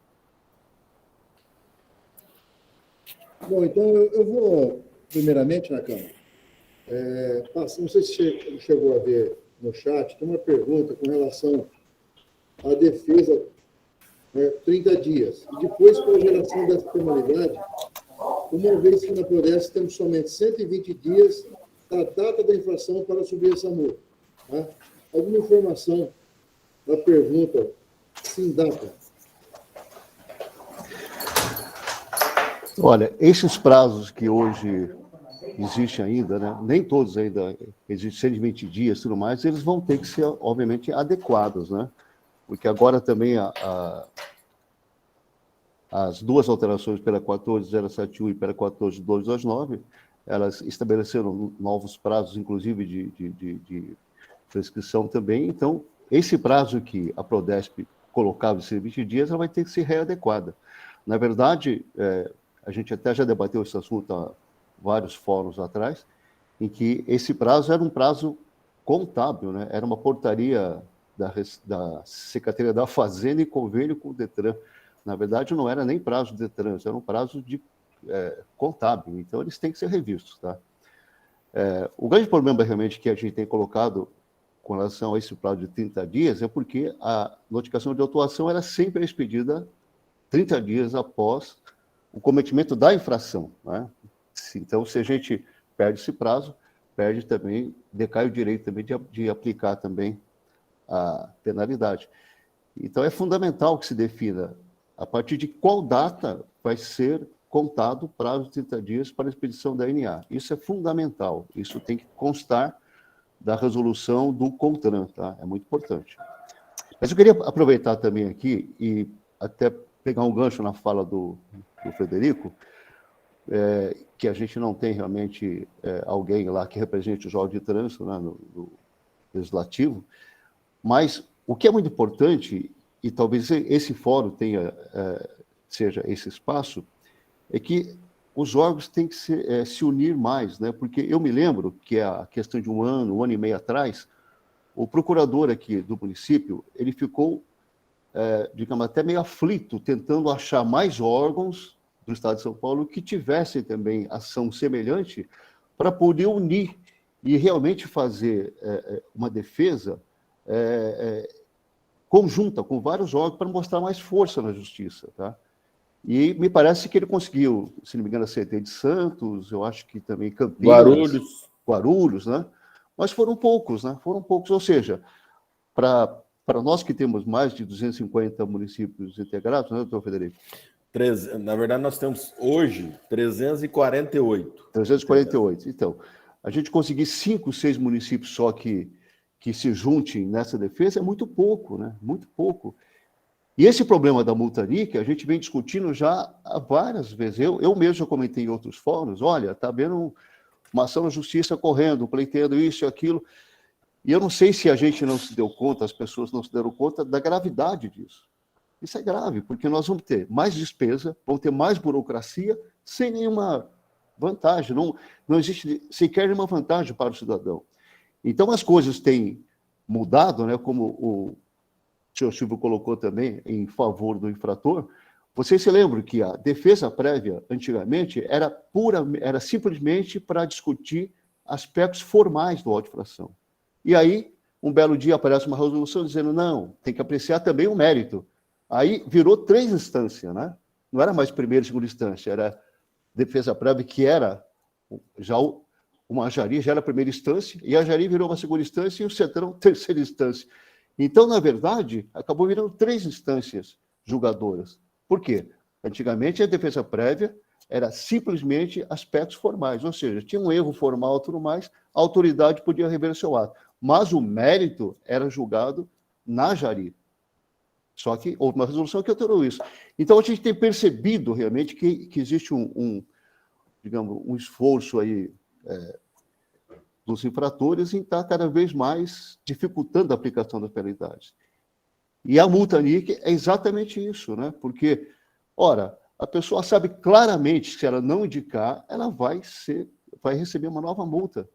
Bom, então eu vou, primeiramente, Nakama, não sei se chegou a ver no chat, tem uma pergunta com relação à defesa, 30 dias, e depois para a geração dessa penalidade, uma vez que na Prodeste temos somente 120 dias da data da infração para subir essa multa. Tá? Alguma informação da pergunta, sim, data? Olha, esses prazos que hoje existem ainda, né, nem todos ainda existem 120 dias e tudo mais, eles vão ter que ser, obviamente, adequados, né? Porque agora também as duas alterações pela 14071 e pela 14229, elas estabeleceram novos prazos, inclusive de prescrição também. Então, esse prazo que a Prodesp colocava de ser 20 dias, ela vai ter que ser readequada. Na verdade, a gente até já debateu esse assunto há vários fóruns atrás, em que esse prazo era um prazo contábil, né? Era uma portaria da Secretaria da Fazenda em convênio com o Detran. Na verdade, não era nem prazo de trânsito, era um prazo contábil. Então, eles têm que ser revistos. Tá? O grande problema, realmente, que a gente tem colocado com relação a esse prazo de 30 dias é porque a notificação de autuação era sempre expedida 30 dias após o cometimento da infração. Né? Então, se a gente perde esse prazo, perde também, decai o direito também de aplicar também a penalidade. Então, é fundamental que se defina a partir de qual data vai ser contado o prazo de 30 dias para a expedição da NA. Isso é fundamental, isso tem que constar da resolução do CONTRAN, tá? É muito importante. Mas eu queria aproveitar também aqui e até pegar um gancho na fala do Frederico, que a gente não tem realmente alguém lá que represente os órgãos de trânsito, né, no legislativo, mas o que é muito importante, e talvez esse fórum seja esse espaço, é que os órgãos têm que se unir mais, né? Porque eu me lembro que a questão de um ano e meio atrás, o procurador aqui do município, ele ficou, digamos, até meio aflito, tentando achar mais órgãos do Estado de São Paulo que tivessem também ação semelhante para poder unir e realmente fazer uma defesa conjunta com vários órgãos para mostrar mais força na justiça, tá? E me parece que ele conseguiu, se não me engano, a CT de Santos, eu acho que também Campinas, Guarulhos, né? Mas foram poucos, né? Foram poucos, ou seja, para nós que temos mais de 250 municípios integrados, né, doutor Federico? Na verdade, nós temos hoje 348. 348. Então, a gente conseguir 5, 6 municípios só que se juntem nessa defesa é muito pouco, né? Muito pouco. E esse problema da multaria, a gente vem discutindo já há várias vezes. Eu mesmo já comentei em outros fóruns, olha, está vendo uma ação na justiça correndo, pleiteando isso e aquilo, e eu não sei se a gente não se deu conta, as pessoas não se deram conta da gravidade disso. Isso é grave, porque nós vamos ter mais despesa, vamos ter mais burocracia, sem nenhuma vantagem. Não existe sequer nenhuma vantagem para o cidadão. Então, as coisas têm mudado, né, como o senhor Silvio colocou também, em favor do infrator. Vocês se lembram que a defesa prévia, antigamente, era simplesmente para discutir aspectos formais do auto de infração. E aí, um belo dia, aparece uma resolução dizendo, não, tem que apreciar também o mérito. Aí virou 3 instâncias, né? Não era mais primeira e segunda instância, era defesa prévia, que era já uma Jari, já era a primeira instância, e a Jari virou uma segunda instância e o Cetrão, terceira instância. Então, na verdade, acabou virando 3 instâncias julgadoras. Por quê? Antigamente, a defesa prévia era simplesmente aspectos formais, ou seja, tinha um erro formal e tudo mais, a autoridade podia rever seu ato. Mas o mérito era julgado na Jari. Só que houve uma resolução que alterou isso. Então, a gente tem percebido realmente que existe digamos, um esforço aí dos infratores em estar cada vez mais dificultando a aplicação das penalidades. E a multa NIC é exatamente isso, né? Porque, ora, a pessoa sabe claramente que se ela não indicar, ela vai receber uma nova multa.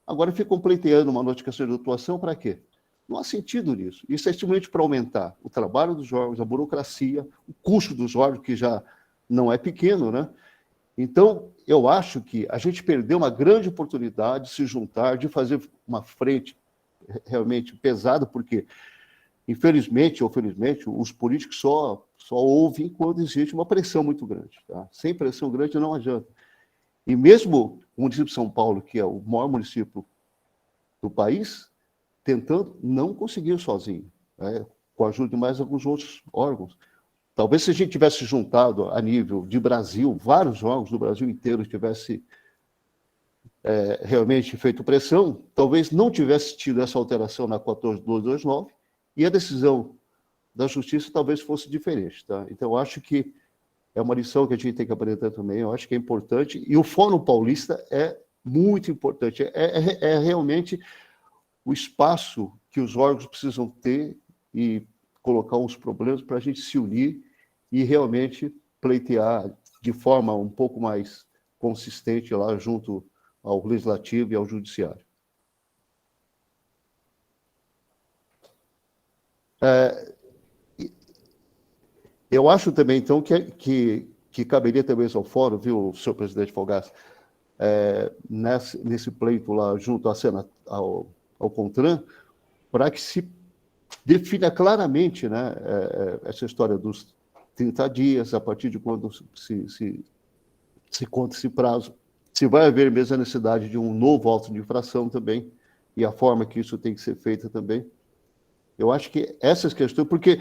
Agora ficam pleiteando uma notificação de autuação para quê? Não há sentido nisso. Isso é estimulante para aumentar o trabalho dos órgãos, a burocracia, o custo dos órgãos, que já não é pequeno, né? Então, eu acho que a gente perdeu uma grande oportunidade de se juntar, de fazer uma frente realmente pesada, porque, infelizmente ou felizmente, os políticos só ouvem quando existe uma pressão muito grande. Tá? Sem pressão grande não adianta. E mesmo o município de São Paulo, que é o maior município do país, tentando, não conseguiu sozinho, né? Com a ajuda de mais alguns outros órgãos. Talvez se a gente tivesse juntado a nível de Brasil, vários órgãos do Brasil inteiro tivessem realmente feito pressão, talvez não tivesse tido essa alteração na 14229 e a decisão da Justiça talvez fosse diferente. Tá? Então, eu acho que é uma lição que a gente tem que aprender também, eu acho que é importante, e o Fórum Paulista é muito importante, é realmente o espaço que os órgãos precisam ter e colocar os problemas para a gente se unir e realmente pleitear de forma um pouco mais consistente lá junto ao Legislativo e ao Judiciário. Eu acho também, então, que caberia talvez ao Fórum, viu, senhor presidente Fogaça, nesse pleito lá junto ao CONTRAN, para que se defina claramente, né, essa história dos 30 dias, a partir de quando se conta esse prazo, se vai haver mesmo a necessidade de um novo auto de infração também, e a forma que isso tem que ser feita também. Eu acho que essas questões, porque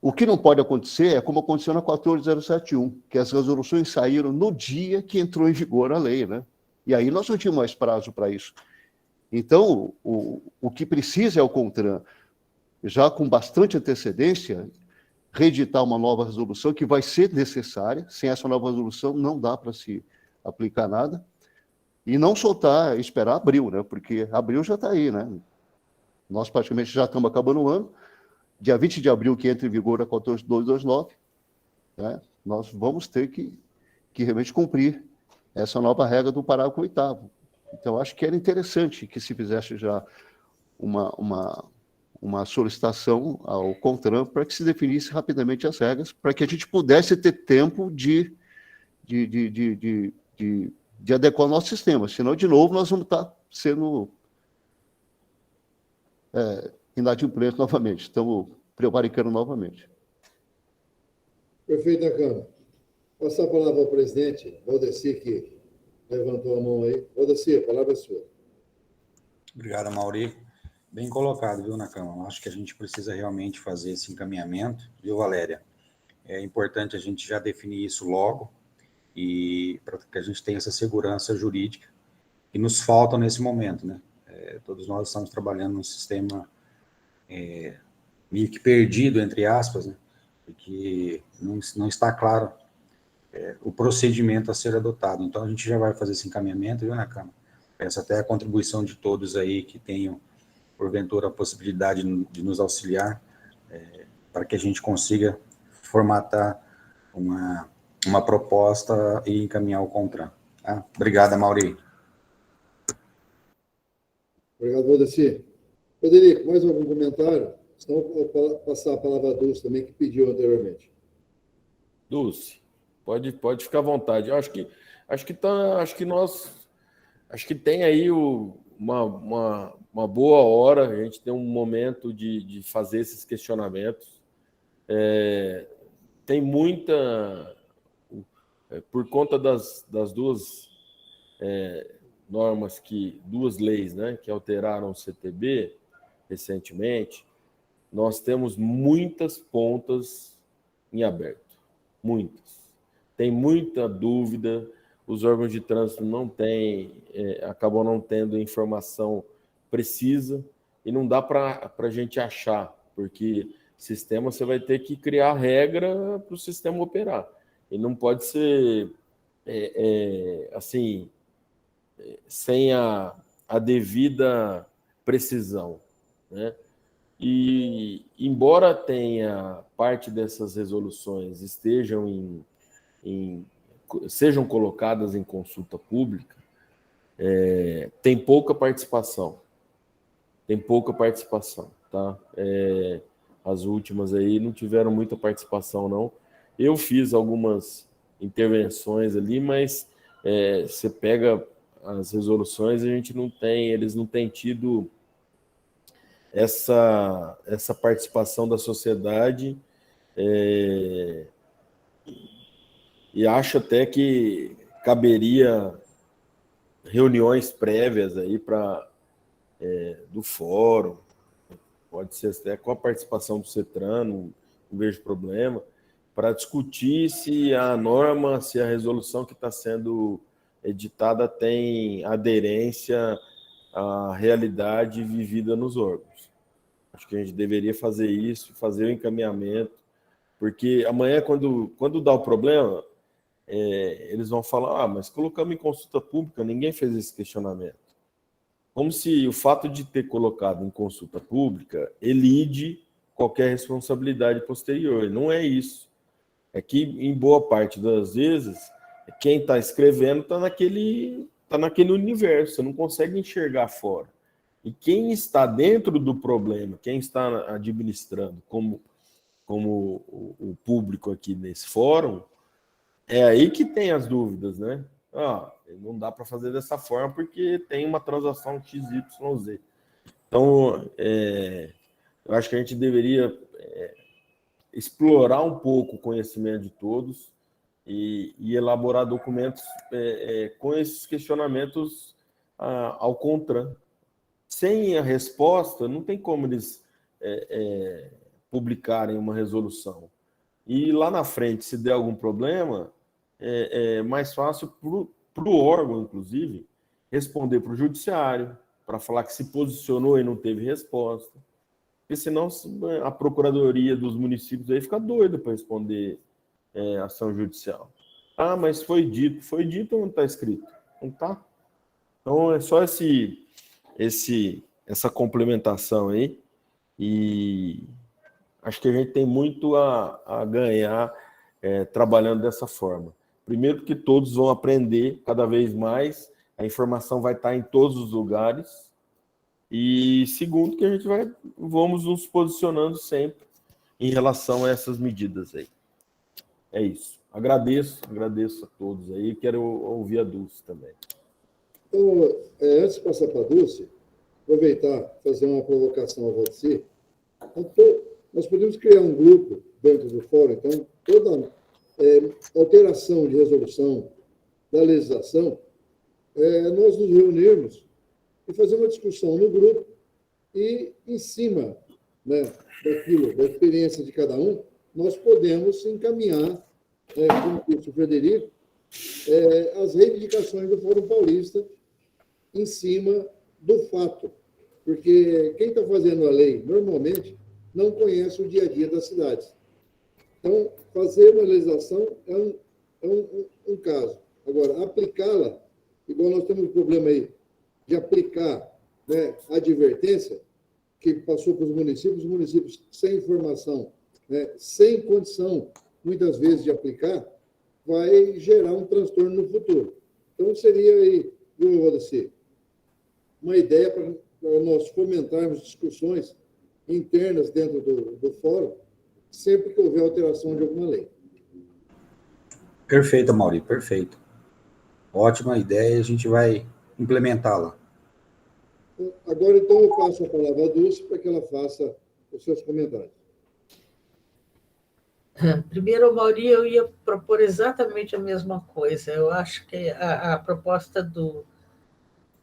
o que não pode acontecer é como aconteceu na 14071, que as resoluções saíram no dia que entrou em vigor a lei, né? E aí nós não tínhamos mais prazo para isso. Então, o que precisa é o CONTRAN, já com bastante antecedência, reeditar uma nova resolução que vai ser necessária. Sem essa nova resolução, não dá para se aplicar nada. E não soltar, esperar abril, né? Porque abril já está aí, né? Nós praticamente já estamos acabando o ano. Dia 20 de abril, que entra em vigor a 14229, né? Nós vamos ter que realmente cumprir essa nova regra do parágrafo 8º. Então, acho que era interessante que se fizesse já uma solicitação ao CONTRAN para que se definisse rapidamente as regras, para que a gente pudesse ter tempo de adequar o nosso sistema. Senão, de novo, nós vamos estar sendo inadimplentes novamente. Estamos prevaricando novamente. Prefeito da Câmara. Passar a palavra ao presidente, Valdeci, que levantou a mão aí. Valdeci, a palavra é sua. Obrigado, Mauri. Bem colocado, viu, na Câmara. Acho que a gente precisa realmente fazer esse encaminhamento, viu, Valéria? É importante a gente já definir isso logo, e para que a gente tenha essa segurança jurídica que nos falta nesse momento, né? Todos nós estamos trabalhando num sistema meio que perdido, entre aspas, né? Porque não está claro o procedimento a ser adotado. Então, a gente já vai fazer esse encaminhamento, viu, na Câmara? Peço até a contribuição de todos aí que tenham, porventura, a possibilidade de nos auxiliar, para que a gente consiga formatar uma proposta e encaminhar o CONTRAN. Tá? Obrigado, Mauri. Obrigado, Valdeci. Frederico, mais algum comentário? Senão eu vou passar a palavra a Dulce também, que pediu anteriormente. Dulce, pode ficar à vontade. Eu acho que tem aí uma boa hora, a gente tem um momento de fazer esses questionamentos. Tem muita, por conta das duas normas, duas leis, né, que alteraram o CTB recentemente, nós temos muitas pontas em aberto, muitas. Tem muita dúvida, os órgãos de trânsito acabam não tendo informação precisa, e não dá para a gente achar, porque sistema você vai ter que criar regra para o sistema operar. E não pode ser assim, sem a devida precisão, né? E, embora tenha parte dessas resoluções sejam colocadas em consulta pública, tem pouca participação. Tá? As últimas aí não tiveram muita participação, não. Eu fiz algumas intervenções ali, mas você pega as resoluções, eles não têm tido essa participação da sociedade, e acho até que caberia reuniões prévias aí do fórum, pode ser até com a participação do CETRAN, não vejo problema, para discutir se a norma, se a resolução que está sendo editada tem aderência à realidade vivida nos órgãos. Acho que a gente deveria fazer isso, fazer o encaminhamento, porque amanhã, quando dá o problema, eles vão falar, mas colocamos em consulta pública, ninguém fez esse questionamento. Como se o fato de ter colocado em consulta pública elide qualquer responsabilidade posterior. Não é isso. É que, em boa parte das vezes, quem está escrevendo está naquele universo, você não consegue enxergar fora. E quem está dentro do problema, quem está administrando como o público aqui nesse fórum, é aí que tem as dúvidas, né? Não dá para fazer dessa forma porque tem uma transação XYZ. Então, eu acho que a gente deveria explorar um pouco o conhecimento de todos e elaborar documentos com esses questionamentos ao CONTRAN. Sem a resposta, não tem como eles publicarem uma resolução. E lá na frente, se der algum problema, é mais fácil para o órgão, inclusive, responder para o judiciário, para falar que se posicionou e não teve resposta. Porque senão a Procuradoria dos Municípios aí fica doida para responder ação judicial. Mas foi dito ou não está escrito? Não está? Então é só essa complementação aí, e acho que a gente tem muito a ganhar trabalhando dessa forma. Primeiro, que todos vão aprender cada vez mais, a informação vai estar em todos os lugares, e segundo, que a gente vamos nos posicionando sempre em relação a essas medidas aí. É isso. Agradeço a todos aí, quero ouvir a Dulce também. Então, antes de passar para a Dulce, aproveitar fazer uma provocação a você. Então, nós podemos criar um grupo dentro do fórum, então, toda alteração de resolução da legislação, nós nos reunirmos e fazer uma discussão no grupo e, em cima, né, daquilo, da experiência de cada um, nós podemos encaminhar, como disse o Frederico, as reivindicações do Fórum Paulista em cima do fato, porque quem está fazendo a lei, normalmente, não conhece o dia a dia das cidades. Então, fazer uma legislação é um caso. Agora, aplicá-la, igual nós temos um problema aí, de aplicar, né, a advertência, que passou para os municípios sem informação, né, sem condição, muitas vezes, de aplicar, vai gerar um transtorno no futuro. Então, seria aí, viu, Rodacir, uma ideia para nós fomentarmos discussões internas dentro do fórum, sempre que houver alteração de alguma lei. Perfeito, Mauri, perfeito. Ótima ideia, a gente vai implementá-la. Agora, então, eu passo a palavra à Dulce para que ela faça os seus comentários. Primeiro, Mauri, eu ia propor exatamente a mesma coisa. Eu acho que a proposta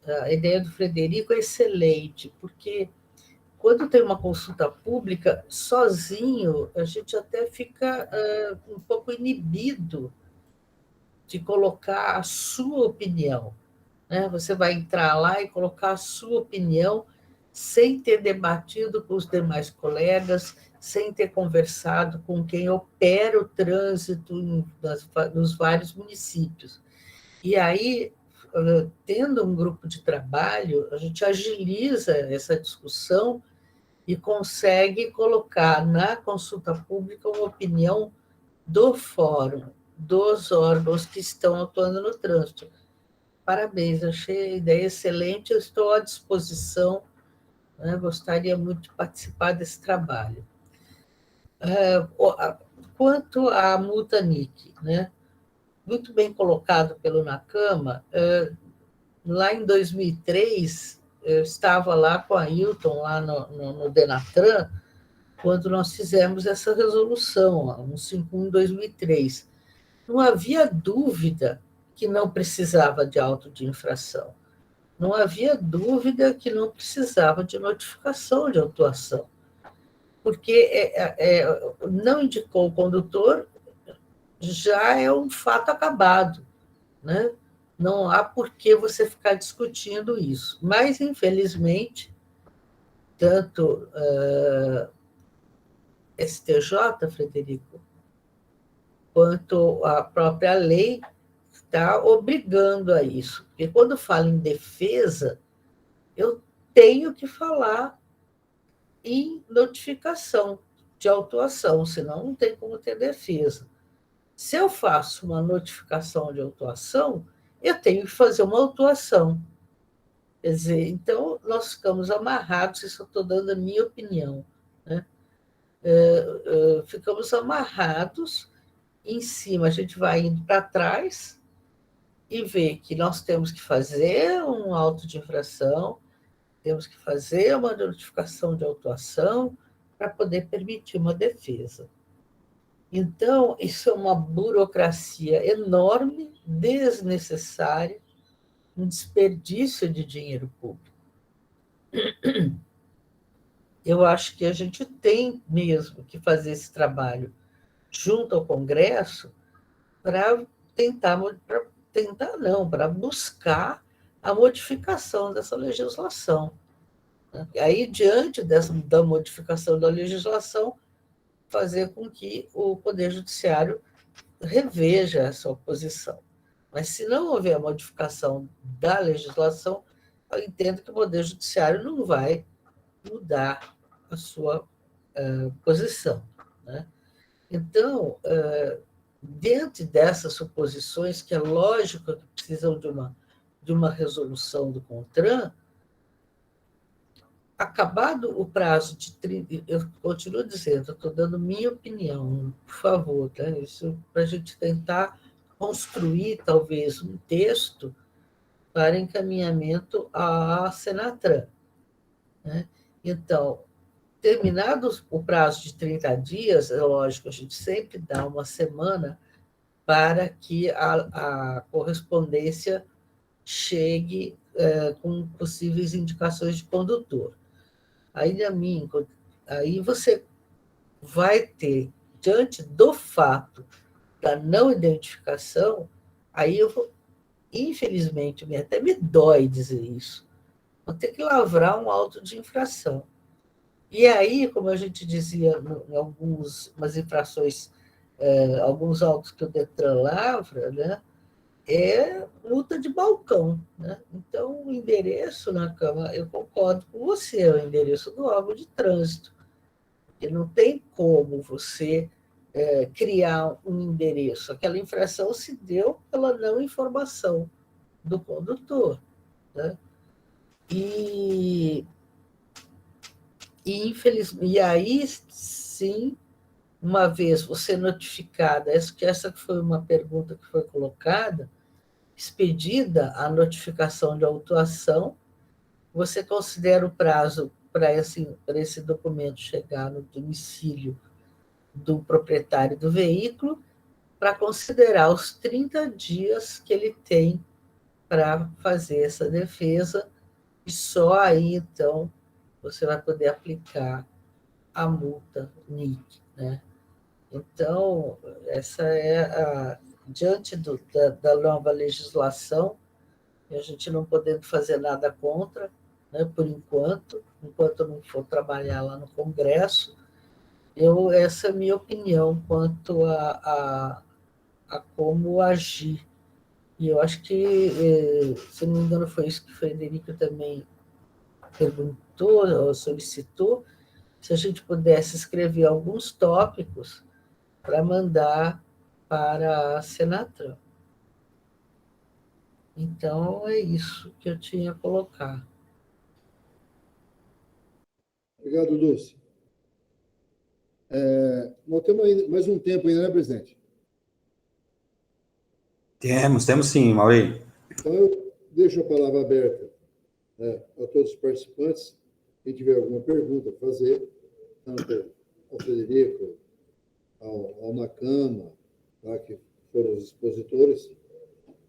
a ideia do Frederico é excelente, porque quando tem uma consulta pública, sozinho, a gente até fica um pouco inibido de colocar a sua opinião, né? Você vai entrar lá e colocar a sua opinião sem ter debatido com os demais colegas, sem ter conversado com quem opera o trânsito nos vários municípios. E aí, tendo um grupo de trabalho, a gente agiliza essa discussão e consegue colocar na consulta pública uma opinião do fórum, dos órgãos que estão atuando no trânsito. Parabéns, achei a ideia excelente, eu estou à disposição, né? Gostaria muito de participar desse trabalho. Quanto à multa NIC, né? Muito bem colocado pelo Nakama, lá em 2003, eu estava lá com a Ailton, lá no Denatran, quando nós fizemos essa resolução, 151/2003. Não havia dúvida que não precisava de auto de infração. Não havia dúvida que não precisava de notificação de autuação, porque não indicou o condutor, já é um fato acabado, né? Não há por que você ficar discutindo isso. Mas, infelizmente, tanto STJ, Frederico, quanto a própria lei está obrigando a isso. Porque quando falo em defesa, eu tenho que falar em notificação de autuação, senão não tem como ter defesa. Se eu faço uma notificação de autuação, eu tenho que fazer uma autuação. Quer dizer, então, nós ficamos amarrados, isso eu estou dando a minha opinião, né? Ficamos amarrados em cima, a gente vai indo para trás e vê que nós temos que fazer um auto de infração, temos que fazer uma notificação de autuação para poder permitir uma defesa. Então, isso é uma burocracia enorme, desnecessária, um desperdício de dinheiro público. Eu acho que a gente tem mesmo que fazer esse trabalho junto ao Congresso para para buscar a modificação dessa legislação. Aí, diante da modificação da legislação, fazer com que o Poder Judiciário reveja a sua posição. Mas, se não houver a modificação da legislação, eu entendo que o Poder Judiciário não vai mudar a sua posição, né? Então, dentro dessas suposições, que é lógico que precisam de uma resolução do CONTRAN, acabado o prazo de 30, eu continuo dizendo, eu estou dando minha opinião, por favor, tá? Isso para a gente tentar construir, talvez, um texto para encaminhamento à Senatran, né? Então, terminado o prazo de 30 dias, é lógico, a gente sempre dá uma semana para que a correspondência chegue com possíveis indicações de condutor. Aí você vai ter, diante do fato da não identificação, aí infelizmente, até me dói dizer isso, vou ter que lavrar um auto de infração. E aí, como a gente dizia em algumas infrações, alguns autos que o Detran lavra, né, é luta de balcão, né? Então, o endereço na Câmara, eu concordo com você, é o endereço do órgão de trânsito. E não tem como você criar um endereço. Aquela infração se deu pela não informação do condutor, né? E aí, sim, uma vez você notificada, essa foi uma pergunta que foi colocada, expedida a notificação de autuação, você considera o prazo para esse documento chegar no domicílio do proprietário do veículo, para considerar os 30 dias que ele tem para fazer essa defesa, e só aí, então, você vai poder aplicar a multa NIC, né? Então, essa é diante da nova legislação, e a gente não podendo fazer nada contra, né, por enquanto não for trabalhar lá no Congresso, essa é a minha opinião quanto a como agir. E eu acho que, se não me engano, foi isso que o Frederico também perguntou, ou solicitou, se a gente pudesse escrever alguns tópicos para mandar para a Senatran. Então, é isso que eu tinha a colocar. Obrigado, Dulce. Nós temos mais um tempo ainda, né, presidente? Temos sim, Mauri. Então, eu deixo a palavra aberta a todos os participantes. Quem tiver alguma pergunta a fazer, tanto ao Frederico, ao Nakama, tá, que foram os expositores,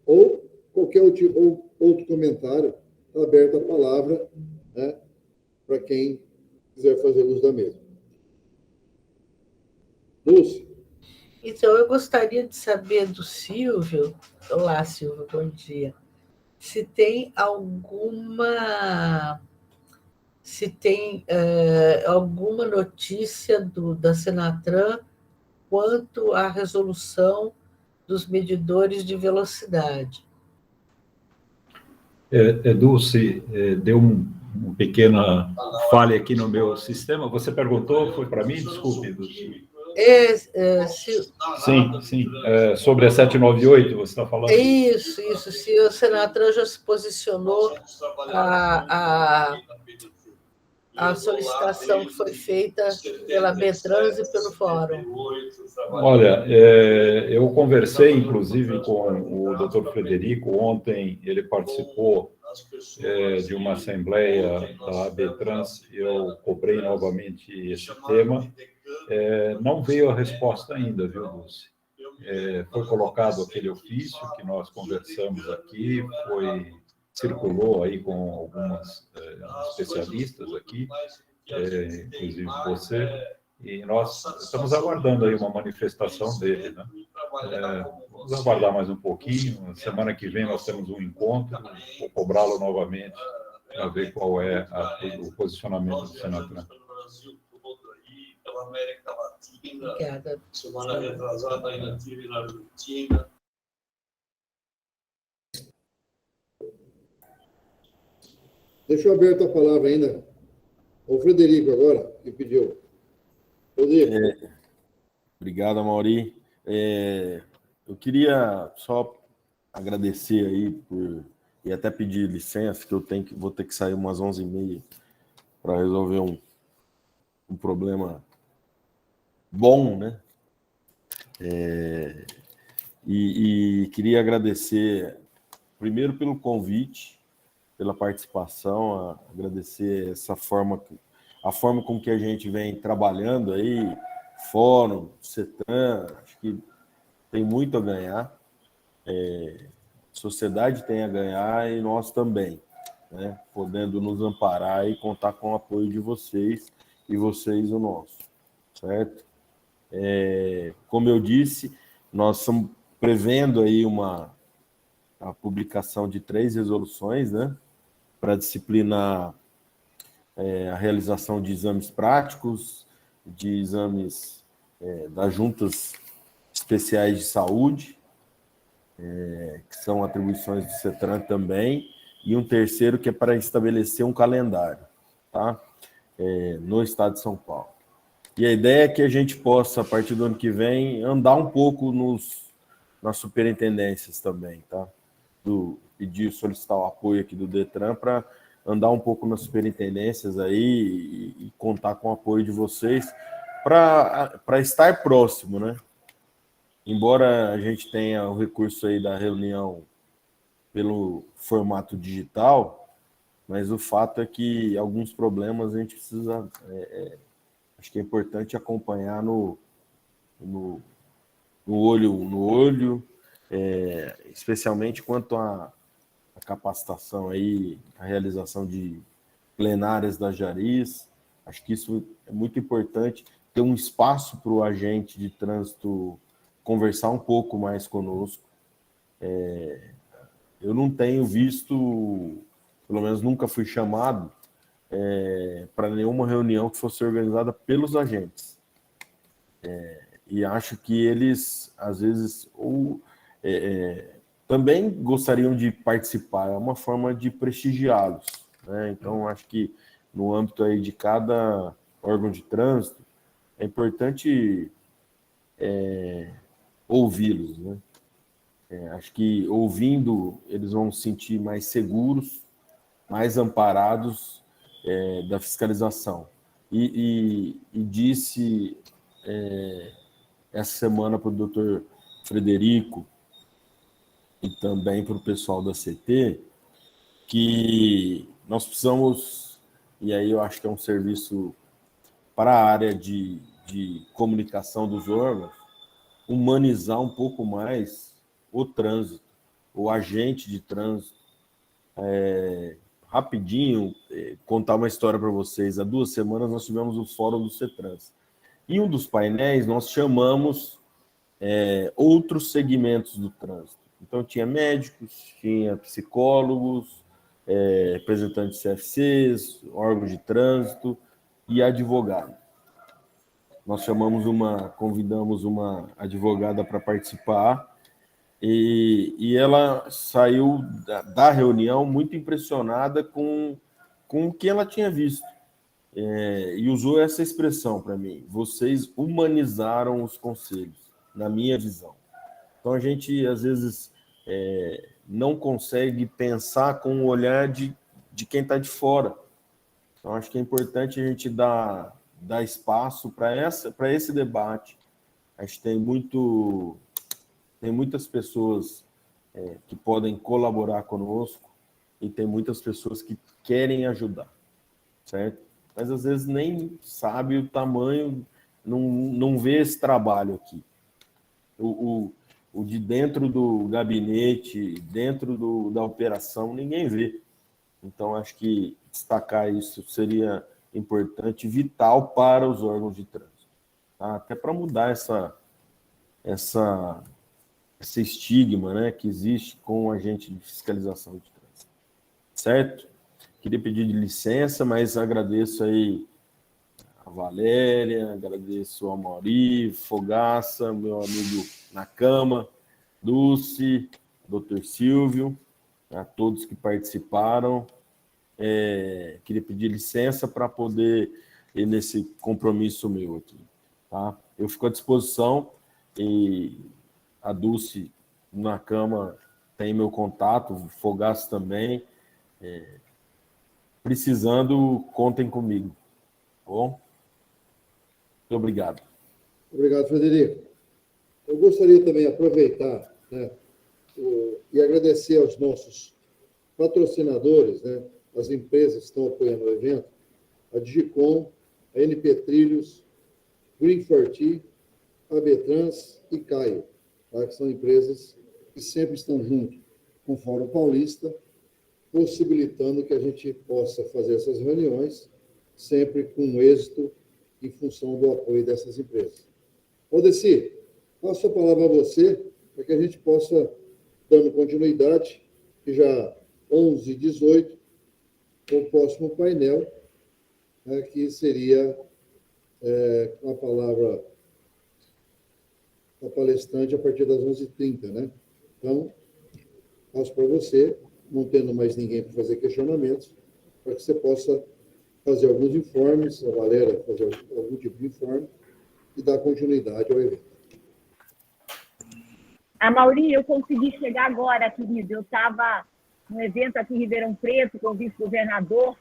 ou qualquer outro comentário, está aberta a palavra, né, para quem quiser fazer uso da mesma. Dulce? Então, eu gostaria de saber do Silvio, olá, Silvio, bom dia, se tem alguma notícia da Senatran quanto à resolução dos medidores de velocidade. Dulce, deu uma pequena falha aqui no meu sistema. Você perguntou, foi para mim? Desculpe, Dulce. Sim. Sobre a 798, você está falando? Isso. Se o Senatran já se posicionou, a solicitação que foi feita pela Betrans e pelo Fórum. Olha, eu conversei, inclusive, com o doutor Frederico ontem, ele participou de uma assembleia da Betrans, eu cobrei novamente esse tema, não veio a resposta ainda, viu, Dulce? Foi colocado aquele ofício que nós conversamos aqui, circulou aí com algumas especialistas aqui, inclusive você, e nós estamos aguardando aí uma manifestação dele, né? Vamos aguardar mais um pouquinho. Semana que vem nós temos um encontro, vou cobrá-lo novamente para ver qual é o posicionamento do Senatran. Obrigada. Semana retrasada ainda estive na Argentina. Deixa eu aberto a palavra ainda. O Frederico agora, que pediu. Frederico. Obrigado, Amaury. Eu queria só agradecer aí e até pedir licença, que vou ter que sair umas 11h30 para resolver um problema bom, né? E queria agradecer primeiro pelo convite, pela participação, agradecer a forma com que a gente vem trabalhando aí, Fórum, CETRAN, acho que tem muito a ganhar, a sociedade tem a ganhar e nós também, né? Podendo nos amparar e contar com o apoio de vocês e vocês o nosso, certo? Como eu disse, nós estamos prevendo aí a publicação de 3 resoluções, né, para disciplinar a realização de exames práticos, de exames das juntas especiais de saúde, que são atribuições do CETRAN também, e um terceiro que é para estabelecer um calendário, tá? No estado de São Paulo. E a ideia é que a gente possa, a partir do ano que vem, andar um pouco nas superintendências também, tá? Pedir, solicitar o apoio aqui do DETRAN para andar um pouco nas superintendências aí e contar com o apoio de vocês para estar próximo, né? Embora a gente tenha o recurso aí da reunião pelo formato digital, mas o fato é que alguns problemas a gente precisa... acho que é importante acompanhar no olho no olho, especialmente quanto à capacitação aí, a realização de plenárias da Jaris. Acho que isso é muito importante, ter um espaço para o agente de trânsito conversar um pouco mais conosco. Eu não tenho visto, pelo menos nunca fui chamado, para nenhuma reunião que fosse organizada pelos agentes. E acho que eles, às vezes, também gostariam de participar, é uma forma de prestigiá-los, né? Então, acho que no âmbito aí de cada órgão de trânsito, é importante ouvi-los, né? Acho que ouvindo, eles vão se sentir mais seguros, mais amparados da fiscalização. E disse essa semana para o doutor Frederico e também para o pessoal da CT que nós precisamos, e aí eu acho que é um serviço para a área de comunicação dos órgãos, humanizar um pouco mais o trânsito, o agente de trânsito. Rapidinho, contar uma história para vocês. Há 2 semanas nós tivemos o Fórum do CETRANS. Em um dos painéis, nós chamamos outros segmentos do trânsito. Então, tinha médicos, tinha psicólogos, representantes de CFCs, órgãos de trânsito e advogados. nós convidamos uma advogada para participar, e ela saiu da reunião muito impressionada com o que ela tinha visto. E usou essa expressão para mim: vocês humanizaram os conselhos, na minha visão. Então, a gente, às vezes, não consegue pensar com o olhar de quem está de fora. Então, acho que é importante a gente dar espaço para esse debate. Acho que tem muitas pessoas que podem colaborar conosco e tem muitas pessoas que querem ajudar, certo? Mas, às vezes, nem sabe o tamanho, não vê esse trabalho aqui. O de dentro do gabinete, dentro da operação, ninguém vê. Então, acho que destacar isso seria importante, vital para os órgãos de trânsito. Tá? Até para mudar esse estigma, né, que existe com o agente de fiscalização de trânsito. Certo? Queria pedir licença, mas agradeço aí a Valéria, agradeço ao Mauri, Fogaça, meu amigo Nakama, Dulce, Dr. Silvio, a todos que participaram. Queria pedir licença para poder ir nesse compromisso meu aqui. Tá? Eu fico à disposição, e a Dulce, Nakama, tem meu contato, o Fogaça também. Precisando, contem comigo. Tá bom? Muito obrigado. Obrigado, Frederico. Eu gostaria também de aproveitar, né, e agradecer aos nossos patrocinadores, né, as empresas que estão apoiando o evento, a Digicom, a NP Trilhos, Green4T, a Betrans e Caio, tá, que são empresas que sempre estão junto com o Fórum Paulista, possibilitando que a gente possa fazer essas reuniões sempre com êxito em função do apoio dessas empresas. Odeci, passo a palavra a você para que a gente possa, dando continuidade, que já 11h18, com o próximo painel, né, que seria com a palavra da palestrante a partir das 11h30, né? Então, passo para você, não tendo mais ninguém para fazer questionamentos, para que você possa fazer alguns informes, a Valéria fazer algum tipo de informe e dar continuidade ao evento. Mauri, eu consegui chegar agora, querido. Eu estava no evento aqui em Ribeirão Preto com o vice-governador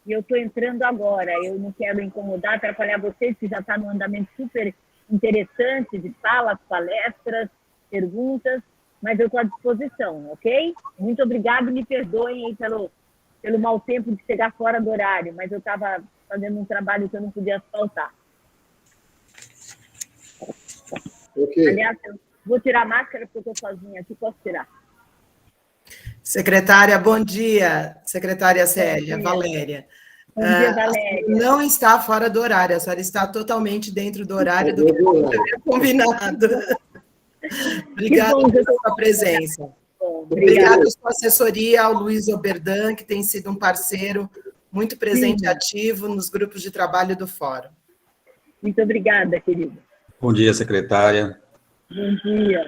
e eu estou entrando agora. Eu não quero incomodar, atrapalhar vocês, que já está num andamento super interessante de falas, palestras, perguntas, mas eu estou à disposição, ok? Muito obrigada e me perdoem aí pelo mau tempo de chegar fora do horário, mas eu estava fazendo um trabalho que eu não podia faltar. Okay. Aliás, eu vou tirar a máscara porque eu estou sozinha aqui, posso tirar. Secretária, bom dia. Secretária Célia, Valéria. Bom dia, Valéria. Não está fora do horário, a senhora está totalmente dentro do horário do que foi combinado. Obrigada pela sua presença. Obrigada à sua assessoria, ao Luiz Oberdan, que tem sido um parceiro muito presente e ativo nos grupos de trabalho do Fórum. Muito obrigada, querida. Bom dia, secretária. Bom dia.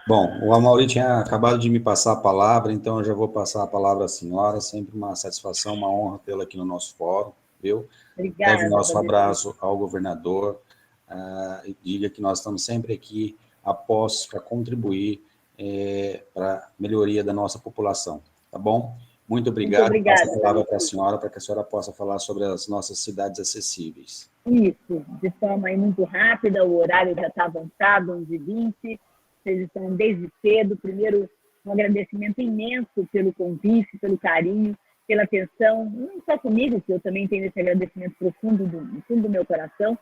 Bom, o Amauri tinha acabado de me passar a palavra, então eu já vou passar a palavra à senhora. Sempre uma satisfação, uma honra tê-la aqui no nosso fórum, viu? Obrigada. Leve o nosso abraço ao governador e diga que nós estamos sempre aqui após para contribuir para a melhoria da nossa população, tá bom? Muito obrigado. Muito obrigada. Passo a palavra para a senhora, para que a senhora possa falar sobre as nossas cidades acessíveis. Isso, de forma aí muito rápida, o horário já está avançado, 11h20, vocês estão desde cedo. Primeiro, um agradecimento imenso pelo convite, pelo carinho, pela atenção, não só comigo, que eu também tenho esse agradecimento profundo do fundo do meu coração,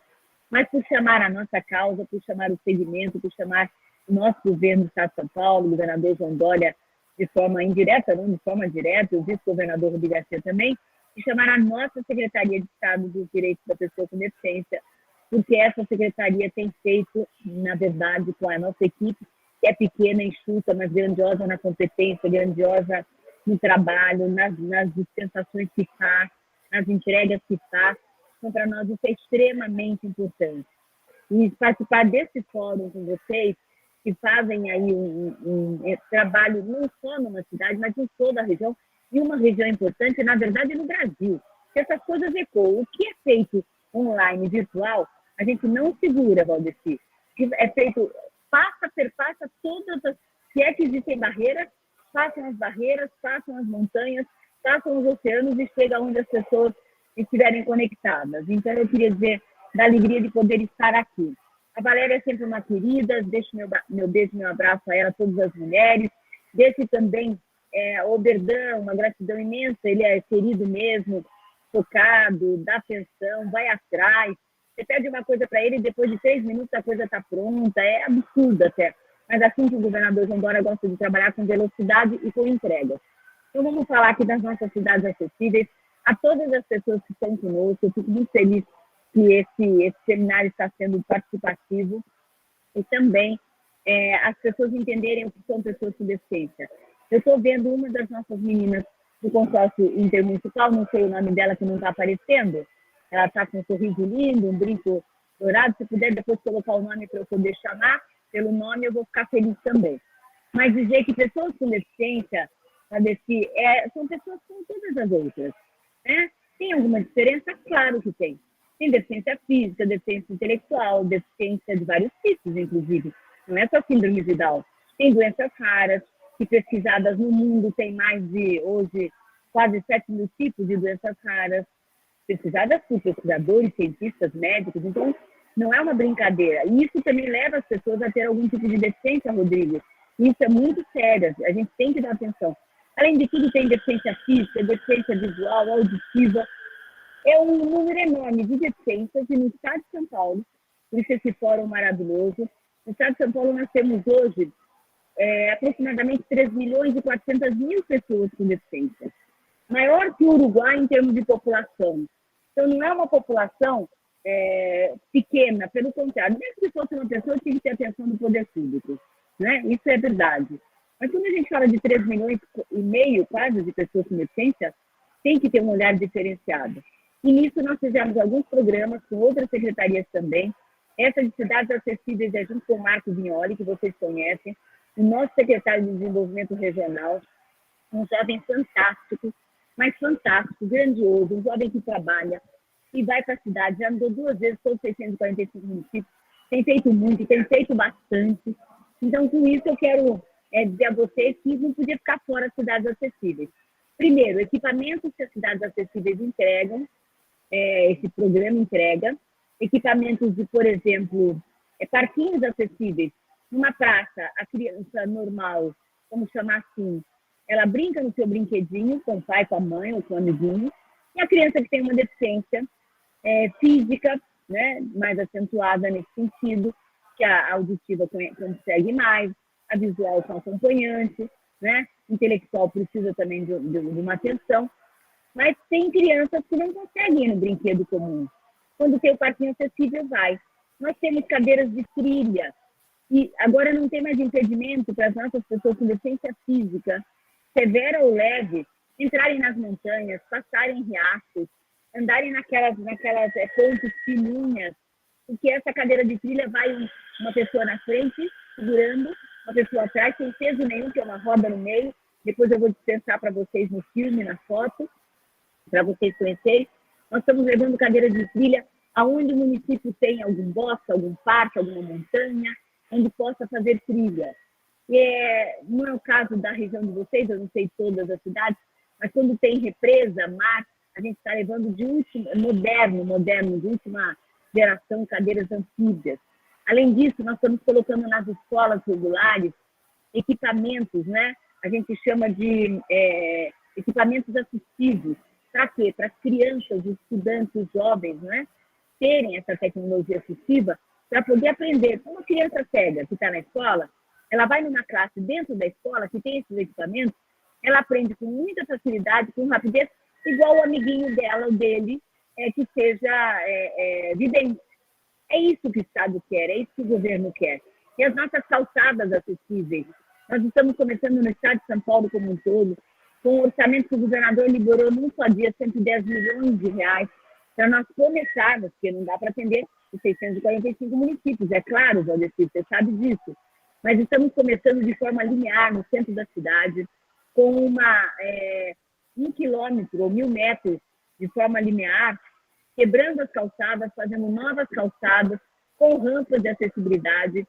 mas por chamar a nossa causa, por chamar o segmento, por chamar o nosso governo do Estado de São Paulo, o governador João Dória, de forma indireta, não de forma direta, o vice-governador Rodrigo Garcia também, e chamar a nossa Secretaria de Estado dos Direitos da Pessoa com Deficiência, porque essa secretaria tem feito, na verdade, com a nossa equipe, que é pequena, enxuta, mas grandiosa na competência, grandiosa no trabalho, nas dispensações que faz, nas entregas que faz, Então, para nós, isso é extremamente importante. E participar desse fórum com vocês, que fazem aí um trabalho não só numa cidade, mas em toda a região, e uma região importante, na verdade, no Brasil. Que essas coisas ecoam. O que é feito online, virtual, a gente não segura, Valdeci. É feito, perpassa todas as... Se é que existem barreiras, passam as barreiras, passam as montanhas, passam os oceanos e chega onde as pessoas estiverem conectadas. Então, eu queria dizer da alegria de poder estar aqui. A Valéria é sempre uma querida, deixo meu beijo, meu abraço a ela, a todas as mulheres. Deixo também ao Berdan, uma gratidão imensa, ele é querido mesmo, focado, dá atenção, vai atrás. Você pede uma coisa para ele e depois de 3 minutos a coisa está pronta, é absurdo até. Mas assim que o governador João Dória gosta de trabalhar com velocidade e com entrega. Então vamos falar aqui das nossas cidades acessíveis, a todas as pessoas que estão conosco. Eu fico muito feliz que esse seminário está sendo participativo e também as pessoas entenderem o que são pessoas com deficiência. Eu estou vendo uma das nossas meninas do consórcio intermunicipal, não sei o nome dela que não está aparecendo, ela está com um sorriso lindo, um brinco dourado. Se puder depois colocar o nome para eu poder chamar pelo nome, eu vou ficar feliz também. Mas dizer que pessoas com deficiência, são pessoas como todas as outras. Né? Tem alguma diferença? Claro que tem. Tem deficiência física, deficiência intelectual, deficiência de vários tipos, inclusive. Não é só síndrome de Down. Tem doenças raras, que pesquisadas no mundo tem mais de, hoje, quase 7 mil tipos de doenças raras, pesquisadas por pesquisadores, cientistas, médicos. Então, não é uma brincadeira. E isso também leva as pessoas a ter algum tipo de deficiência, Rodrigo. Isso é muito sério, a gente tem que dar atenção. Além de tudo, tem deficiência física, deficiência visual, auditiva. É um número enorme de deficiências e no estado de São Paulo, por isso esse fórum maravilhoso. No estado de São Paulo, nós temos hoje aproximadamente 3.400.000 pessoas com deficiência. Maior que o Uruguai em termos de população. Então, não é uma população pequena, pelo contrário. Mesmo que fosse uma pessoa, tinha que ter atenção do poder público. Né? Isso é verdade. Mas quando a gente fala de 3,5 milhões quase de pessoas com deficiência, tem que ter um olhar diferenciado. E nisso nós fizemos alguns programas com outras secretarias também. Essa de Cidades Acessíveis é junto com o Marco Vignoli, que vocês conhecem, o nosso secretário de Desenvolvimento Regional, um jovem fantástico, mas fantástico, grandioso, um jovem que trabalha e vai para a cidade, já andou 2 vezes todos os 645 municípios, tem feito muito, tem feito bastante. Então, com isso, eu quero dizer a vocês que não podia ficar fora das cidades acessíveis. Primeiro, equipamentos que as cidades acessíveis entregam, esse programa entrega, equipamentos de, por exemplo, parquinhos acessíveis. Numa praça, a criança normal, vamos chamar assim, ela brinca no seu brinquedinho com o pai, com a mãe ou com o amiguinho, e a criança que tem uma deficiência física, né, mais acentuada nesse sentido, que a auditiva consegue mais, a visual com acompanhante, né, intelectual precisa também de uma atenção, mas tem crianças que não conseguem ir no brinquedo comum. Quando tem o parquinho acessível, vai. Nós temos cadeiras de trilha, e agora não tem mais impedimento para as nossas pessoas com deficiência física, severa ou leve, entrarem nas montanhas, passarem riachos, andarem naquelas pontes fininhas, porque essa cadeira de trilha vai uma pessoa na frente, segurando, uma pessoa atrás, sem peso nenhum, que é uma roda no meio. Depois eu vou dispensar para vocês no filme, na foto, para vocês conhecerem. Nós estamos levando cadeira de trilha aonde o município tem algum bosque, algum parque, alguma montanha, onde possa fazer trilha. E não é o caso da região de vocês, eu não sei todas as cidades, mas quando tem represa, mar, a gente está levando de moderno, de última geração, cadeiras antigas. Além disso, nós estamos colocando nas escolas regulares equipamentos, né? A gente chama de equipamentos assistivos. Para quê? Para as crianças, os estudantes, os jovens, né? Terem essa tecnologia assistiva para poder aprender. Uma criança cega que está na escola, ela vai numa classe dentro da escola que tem esses equipamentos, ela aprende com muita facilidade, com rapidez, igual o amiguinho dela ou dele, que seja vidente. É isso que o Estado quer, é isso que o governo quer. E as nossas calçadas acessíveis. Nós estamos começando no Estado de São Paulo como um todo, com o orçamento que o governador liberou num só dia, 110 milhões de reais, para nós começarmos, porque não dá para atender os 645 municípios, é claro, Valdeci, você sabe disso, mas estamos começando de forma linear no centro da cidade, com 1 quilômetro ou 1.000 metros de forma linear, quebrando as calçadas, fazendo novas calçadas, com rampas de acessibilidade,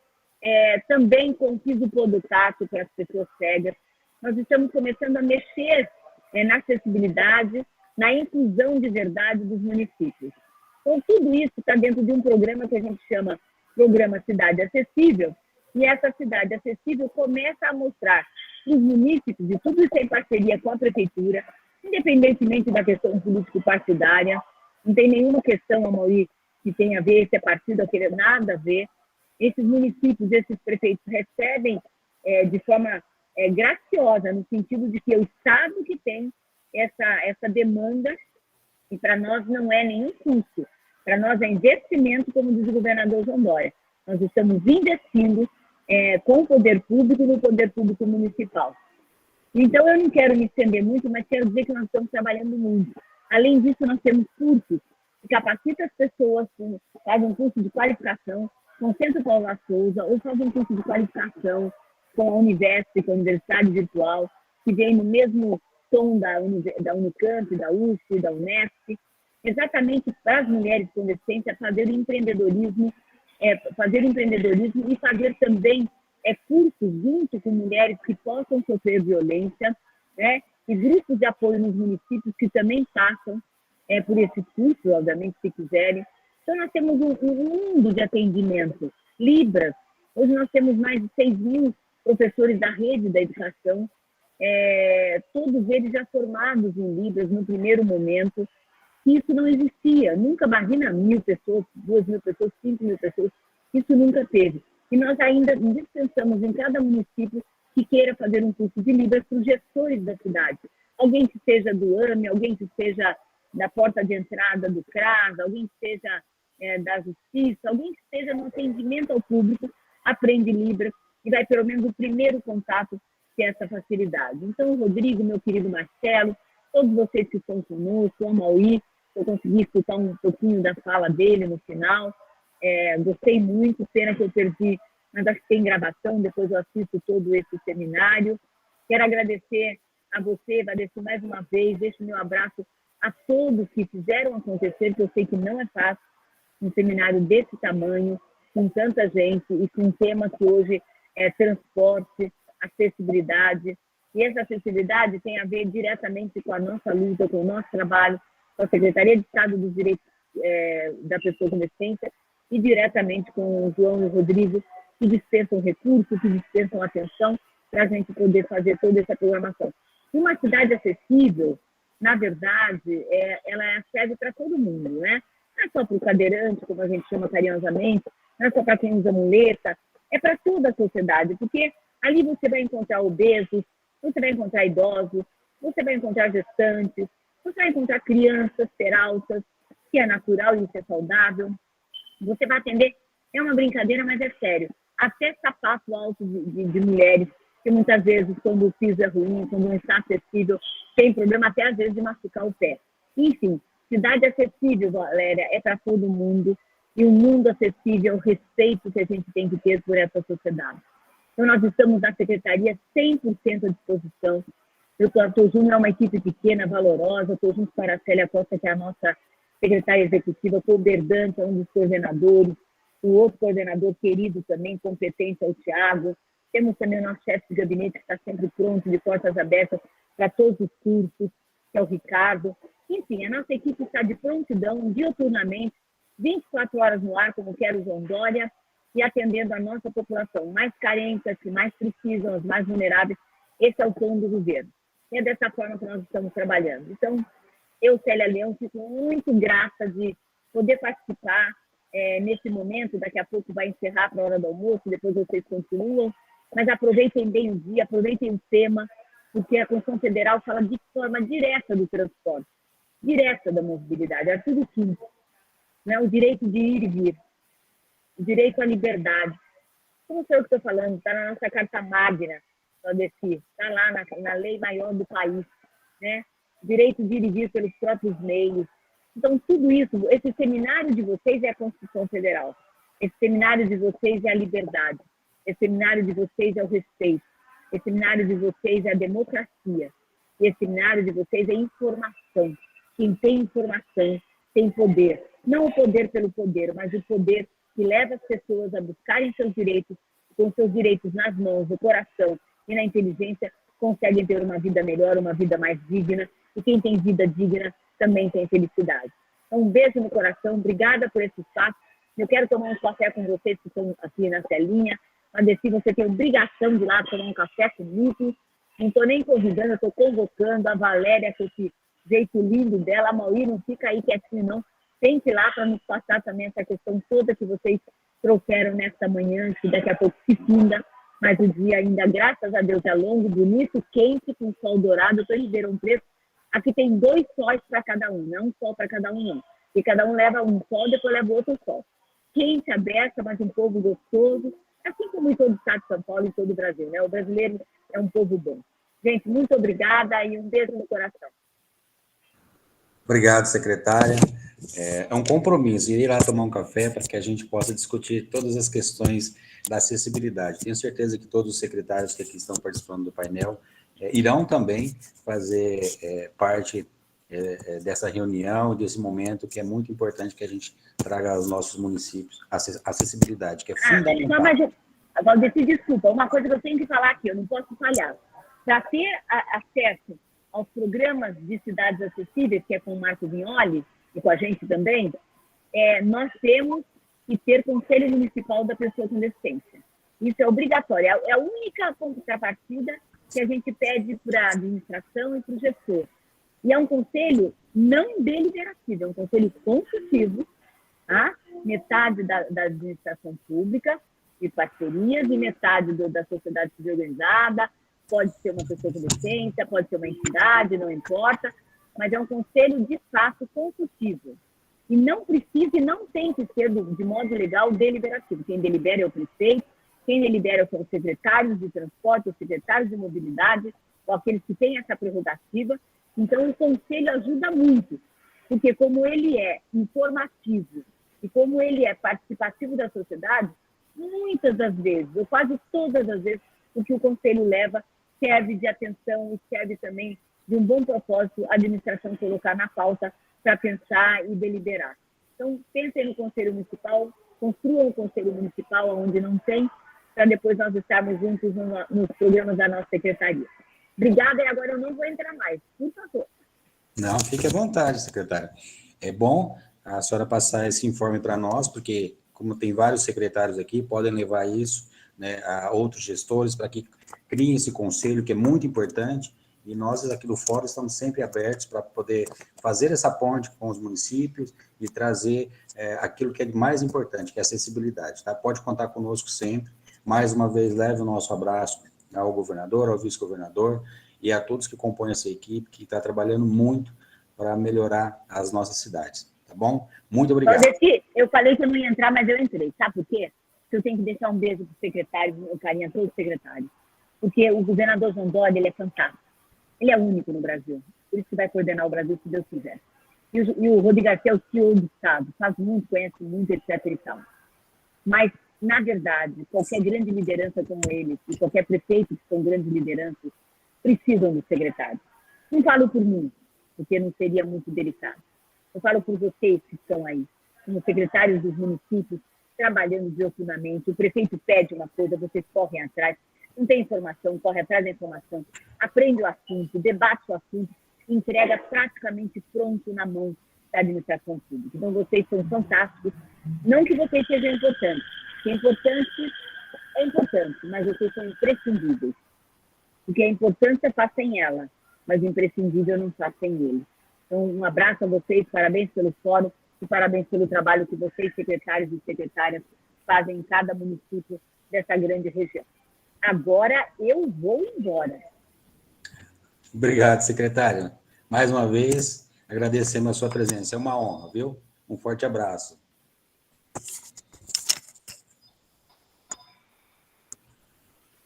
também com piso podotato para as pessoas cegas. Nós estamos começando a mexer na acessibilidade, na inclusão de verdade dos municípios. Então, tudo isso está dentro de um programa que a gente chama Programa Cidade Acessível, e essa cidade acessível começa a mostrar para os munícipes, e tudo isso em parceria com a prefeitura, independentemente da questão político-partidária, não tem nenhuma questão, Amaury, que tenha a ver, se é partido ou querer, nada a ver. Esses municípios, esses prefeitos recebem de forma graciosa, no sentido de que é o Estado que tem essa demanda, e para nós não é nenhum custo, para nós é investimento, como diz o governador João Dória. Nós estamos investindo com o poder público no poder público municipal. Então, eu não quero me estender muito, mas quero dizer que nós estamos trabalhando muito. Além disso, nós temos cursos que capacitam as pessoas, fazem um curso de qualificação com o Centro Paulo La Souza, ou fazem um curso de qualificação com a Universidade, com a Universidade Virtual, que vem no mesmo tom da Unicamp, da USP, da Unesp, exatamente para as mulheres com deficiência fazer empreendedorismo e fazer também cursos junto com mulheres que possam sofrer violência, né? E grupos de apoio nos municípios que também passam por esses cursos, obviamente, se quiserem. Então, nós temos um mundo de atendimento. Libras, hoje nós temos mais de 6.000 professores da rede da educação, todos eles já formados em Libras no primeiro momento. Isso não existia, nunca, imagina 1.000 pessoas, 2.000 pessoas, 5.000 pessoas, isso nunca teve. E nós ainda dispensamos em cada município que queira fazer um curso de Libras para os gestores da cidade. Alguém que seja do AME, alguém que seja da porta de entrada do CRAS, alguém que seja da Justiça, alguém que esteja no atendimento ao público, aprende Libras e vai pelo menos o primeiro contato ter essa facilidade. Então, Rodrigo, meu querido Marcelo, todos vocês que estão conosco, o Amaury, eu consegui escutar um pouquinho da fala dele no final, gostei muito, pena que eu perdi, mas acho que tem gravação, depois eu assisto todo esse seminário. Quero agradecer a você, Valdeci, mais uma vez, deixo meu abraço a todos que fizeram acontecer, que eu sei que não é fácil, um seminário desse tamanho, com tanta gente e com um tema que hoje é transporte, acessibilidade. E essa acessibilidade tem a ver diretamente com a nossa luta, com o nosso trabalho, com a Secretaria de Estado dos Direitos da Pessoa com Deficiência e diretamente com o João e o Rodrigo, que dispensam recursos, que dispensam atenção para a gente poder fazer toda essa programação. E uma cidade acessível, na verdade, ela serve para todo mundo, né? Não é só para o cadeirante, como a gente chama carinhosamente, não é só para quem usa muleta, é para toda a sociedade, porque ali você vai encontrar obesos, você vai encontrar idosos, você vai encontrar gestantes, você vai encontrar crianças peraltas, que é natural e isso é saudável. Você vai atender, é uma brincadeira, mas é sério, até sapato alto de mulheres, que muitas vezes, quando o piso é ruim, quando não está acessível, tem problema até às vezes de machucar o pé. Enfim, cidade acessível, Valéria, é para todo mundo, e um mundo acessível é o respeito que a gente tem que ter por essa sociedade. Então, nós estamos na Secretaria 100% à disposição. Eu estou junto a uma equipe pequena, valorosa, estou junto com a Aracélia Costa, que é a nossa secretária executiva, com o Berdante, é um dos coordenadores, o outro coordenador querido também, competente, é o Tiago. Temos também o nosso chefe de gabinete, que está sempre pronto, de portas abertas para todos os cursos, que é o Ricardo. Enfim, a nossa equipe está de prontidão, diuturnamente, 24 horas no ar, como quer o João Dória, e atendendo a nossa população mais carente, as que mais precisam, as mais vulneráveis. Esse é o tom do governo. E é dessa forma que nós estamos trabalhando. Então, eu, Célia Leão, fico muito grata de poder participar nesse momento. Daqui a pouco vai encerrar para a hora do almoço, depois vocês continuam. Mas aproveitem bem o dia, aproveitem o tema, porque a Constituição Federal fala de forma direta do transporte, direta da mobilidade, artigo 5º, né? O direito de ir e vir, o direito à liberdade. Como sei o que estou falando, está na nossa Carta Magna, está lá na lei maior do país, né? Direito de ir e vir pelos próprios meios, Então, tudo isso, esse seminário de vocês é a Constituição Federal. Esse seminário de vocês é a liberdade. Esse seminário de vocês é o respeito. Esse seminário de vocês é a democracia. E esse seminário de vocês é informação. Quem tem informação tem poder. Não o poder pelo poder, mas o poder que leva as pessoas a buscarem seus direitos, com seus direitos nas mãos, no coração e na inteligência, conseguem ter uma vida melhor, uma vida mais digna. E quem tem vida digna também tem felicidade. Então, um beijo no coração. Obrigada por esse espaço. Eu quero tomar um café com vocês que estão aqui na telinha. Adeci, você tem obrigação de ir lá tomar um café comigo. Não estou nem convidando, eu estou convocando a Valéria com esse jeito lindo dela. A Mauri, não fica aí quietinho, não. Tente lá para nos passar também essa questão toda que vocês trouxeram nesta manhã, que daqui a pouco se finda, mas o dia ainda, graças a Deus, é longo, bonito, quente, com sol dourado. Eu estou em Ribeirão Preto. Aqui tem 2 sóis para cada um, não um sol para cada um, não. E cada um leva um sol, depois leva outro sol. Quente, aberta, mas um povo gostoso, assim como em todo o estado de São Paulo e em todo o Brasil, né? O brasileiro é um povo bom. Gente, muito obrigada e um beijo no coração. Obrigado, secretária. É um compromisso ir lá tomar um café para que a gente possa discutir todas as questões da acessibilidade. Tenho certeza que todos os secretários que aqui estão participando do painel irão também fazer parte dessa reunião, desse momento, que é muito importante que a gente traga aos nossos municípios acessibilidade, que é fundamental. Valdeci, desculpa, uma coisa que eu tenho que falar aqui, eu não posso falhar. Para ter acesso aos programas de cidades acessíveis, que é com o Marco Vignoli, e com a gente também, nós temos que ter Conselho Municipal da Pessoa com Deficiência. Isso é obrigatório, é a única contrapartida que a gente pede para a administração e para o gestor. E é um conselho não deliberativo, é um conselho consultivo, tá? Metade da administração pública, de parcerias, e metade da sociedade civil organizada, pode ser uma pessoa com deficiência, pode ser uma entidade, não importa, mas é um conselho de fato consultivo. E não precisa e não tem que ser, de modo legal, deliberativo. Quem delibera é o prefeito, quem delibera são os secretários de transporte, os secretários de mobilidade, ou aqueles que têm essa prerrogativa. Então, o conselho ajuda muito, porque como ele é informativo e como ele é participativo da sociedade, muitas das vezes, ou quase todas as vezes, o que o conselho leva serve de atenção e serve também de um bom propósito a administração colocar na pauta para pensar e deliberar. Então, pensem no Conselho Municipal, construam o Conselho Municipal onde não tem, para depois nós estarmos juntos nos programas da nossa secretaria. Obrigada, e agora eu não vou entrar mais, por favor. Não, fique à vontade, secretária. É bom a senhora passar esse informe para nós, porque, como tem vários secretários aqui, podem levar isso, né, a outros gestores para que criem esse conselho, que é muito importante, e nós aqui do Fórum estamos sempre abertos para poder fazer essa ponte com os municípios e trazer aquilo que é de mais importante, que é a acessibilidade, tá? Pode contar conosco sempre. Mais uma vez, leve o nosso abraço ao governador, ao vice-governador e a todos que compõem essa equipe, que está trabalhando muito para melhorar as nossas cidades, tá bom? Muito obrigado. Eu falei que eu não ia entrar, mas eu entrei. Sabe por quê? Porque eu tenho que deixar um beijo para os secretários, meu carinho a todos os secretários. Porque o governador João Dória, ele é fantástico. Ele é único no Brasil. Por isso que vai coordenar o Brasil, se Deus quiser. E o Rodrigo Garcia é o CEO do Estado. Faz muito, conhece muito, etc. e tal. Mas, na verdade, qualquer grande liderança como ele, e qualquer prefeito que são grandes lideranças, precisam dos secretários. Não falo por mim, porque não seria muito delicado. Eu falo por vocês que estão aí, como secretários dos municípios, trabalhando dioturnamente. O prefeito pede uma coisa, vocês correm atrás. Não tem informação, corre atrás da informação, aprende o assunto, debate o assunto, entrega praticamente pronto na mão da administração pública. Então, vocês são fantásticos. Não que vocês sejam importantes, que é importante, mas vocês são imprescindíveis. Porque a importância faz sem ela, mas o imprescindível não faz sem ele. Então, um abraço a vocês, parabéns pelo fórum e parabéns pelo trabalho que vocês, secretários e secretárias, fazem em cada município dessa grande região. Agora eu vou embora. Obrigado, secretário. Mais uma vez, agradecemos a sua presença. É uma honra, viu? Um forte abraço.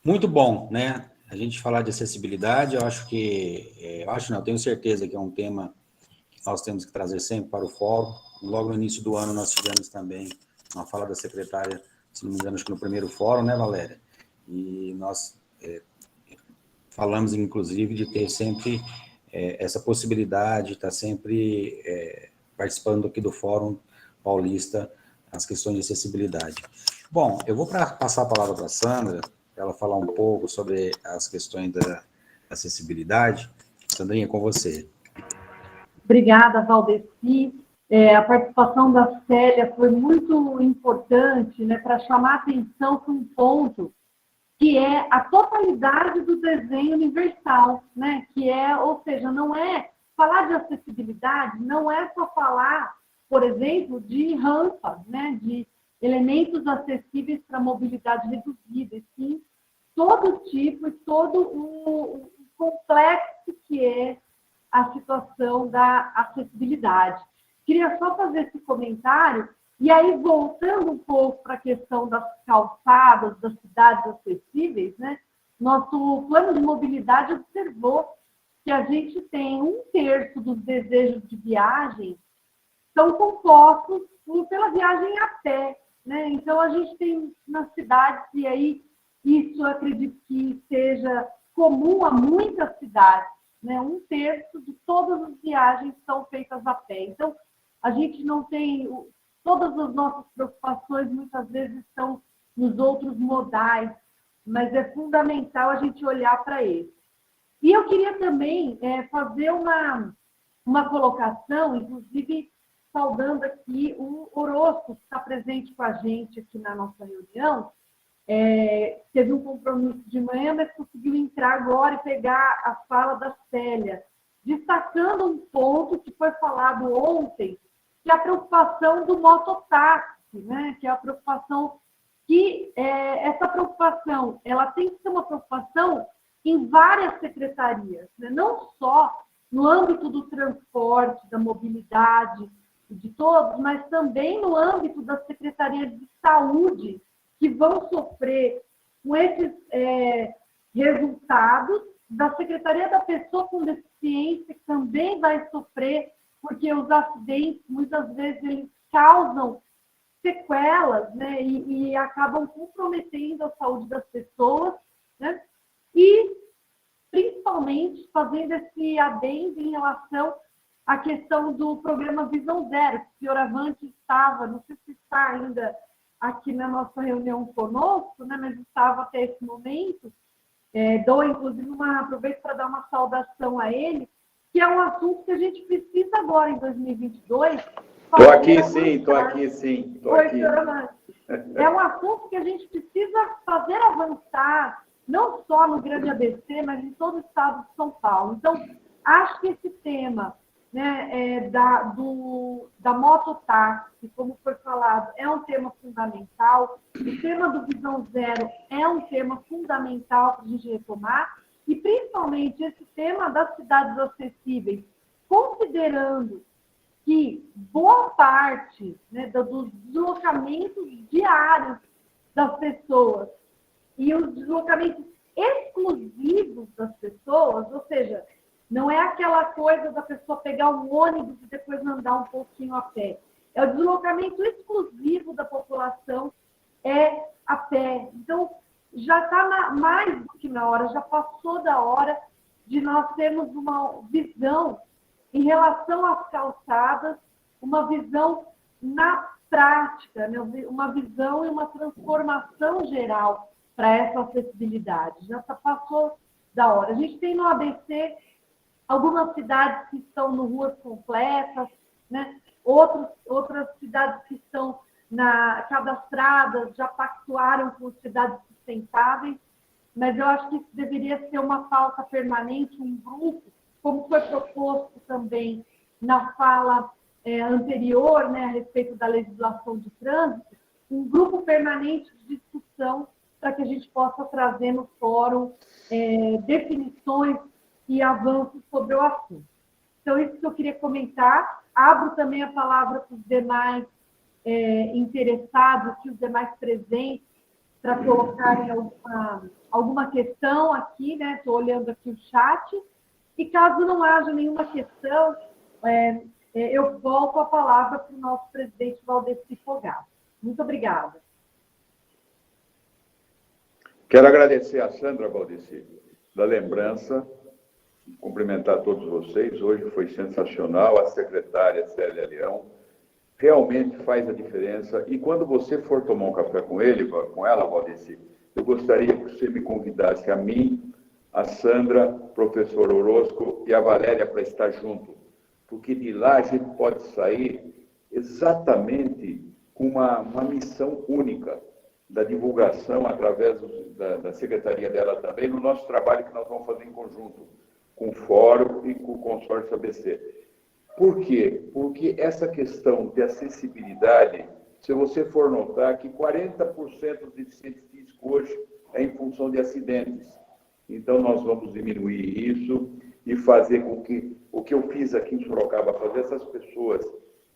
Muito bom, né? A gente falar de acessibilidade, eu tenho certeza que é um tema que nós temos que trazer sempre para o fórum. Logo no início do ano, nós tivemos também uma fala da secretária, se não me engano, acho que no primeiro fórum, né, Valéria? E nós falamos, inclusive, de ter sempre essa possibilidade, de estar sempre participando aqui do Fórum Paulista, as questões de acessibilidade. Bom, eu vou passar a palavra para a Sandra, para ela falar um pouco sobre as questões da acessibilidade. Sandrinha, com você. Obrigada, Valdeci. A participação da Célia foi muito importante, né, para chamar a atenção para um ponto que é a totalidade do desenho universal, né? Ou seja, não é falar de acessibilidade, não é só falar, por exemplo, de rampa, né? De elementos acessíveis para mobilidade reduzida, e sim todo tipo e todo o complexo que é a situação da acessibilidade. Queria só fazer esse comentário, e aí, voltando um pouco para a questão das calçadas, das cidades acessíveis, né? Nosso plano de mobilidade observou que a gente tem 1/3 dos desejos de viagem são compostos pela viagem a pé, né? Então, a gente tem nas cidades, e aí isso eu acredito que seja comum a muitas cidades, né? 1/3 de todas as viagens são feitas a pé. Então, a gente não tem... Todas as nossas preocupações, muitas vezes, estão nos outros modais, mas é fundamental a gente olhar para eles. E eu queria também fazer uma colocação, inclusive saudando aqui o Orozco, que está presente com a gente aqui na nossa reunião. Teve um compromisso de manhã, mas conseguiu entrar agora e pegar a fala da Célia, destacando um ponto que foi falado ontem, que é a preocupação do mototáxi, né? Que é a preocupação essa preocupação, ela tem que ser uma preocupação em várias secretarias, né? Não só no âmbito do transporte, da mobilidade de todos, mas também no âmbito das secretarias de saúde, que vão sofrer com esses resultados, da Secretaria da Pessoa com Deficiência, que também vai sofrer, porque os acidentes, muitas vezes, eles causam sequelas, né, e acabam comprometendo a saúde das pessoas, né, e, principalmente, fazendo esse adendo em relação à questão do programa Visão Zero, que o Fioravante estava, não sei se está ainda aqui na nossa reunião conosco, né, mas estava até esse momento, inclusive, aproveito para dar uma saudação a ele, que é um assunto que a gente precisa agora, em 2022. Estou aqui sim. É um assunto que a gente precisa fazer avançar, não só no Grande ABC, mas em todo o estado de São Paulo. Então, acho que esse tema, né, da mototáxi, como foi falado, é um tema fundamental. O tema do Visão Zero é um tema fundamental para a gente retomar. E, principalmente, esse tema das cidades acessíveis, considerando que boa parte, né, dos deslocamentos diários das pessoas e os deslocamentos exclusivos das pessoas, ou seja, não é aquela coisa da pessoa pegar um ônibus e depois andar um pouquinho a pé. É o deslocamento exclusivo da população a pé. Então, já está mais do que na hora, já passou da hora de nós termos uma visão em relação às calçadas, uma visão na prática, né? Uma visão e uma transformação geral para essa acessibilidade. Já passou da hora. A gente tem no ABC algumas cidades que estão no ruas completas, né? Outras cidades que estão cadastradas, já pactuaram com cidades sustentáveis, mas eu acho que isso deveria ser uma pauta permanente, um grupo, como foi proposto também na fala anterior, né, a respeito da legislação de trânsito, um grupo permanente de discussão para que a gente possa trazer no fórum definições e avanços sobre o assunto. Então, isso que eu queria comentar. Abro também a palavra para os demais interessados, os demais presentes, para colocarem alguma questão aqui, né? Estou olhando aqui o chat. E caso não haja nenhuma questão, eu volto a palavra para o nosso presidente Valdeci Fogaça. Muito obrigada. Quero agradecer a Sandra Valdeci da lembrança, cumprimentar todos vocês. Hoje foi sensacional, a secretária Célia Leão realmente faz a diferença. E quando você for tomar um café com ela, Valdeci, eu gostaria que você me convidasse a mim, a Sandra, professor Orozco e a Valéria para estar junto, porque de lá a gente pode sair exatamente com uma missão única da divulgação através da secretaria dela também, no nosso trabalho que nós vamos fazer em conjunto com o Fórum e com o Consórcio ABC. Por quê? Porque essa questão de acessibilidade, se você for notar que 40% dos deficientes físicos hoje é em função de acidentes. Então, nós vamos diminuir isso e fazer com que o que eu fiz aqui em Sorocaba, fazer essas pessoas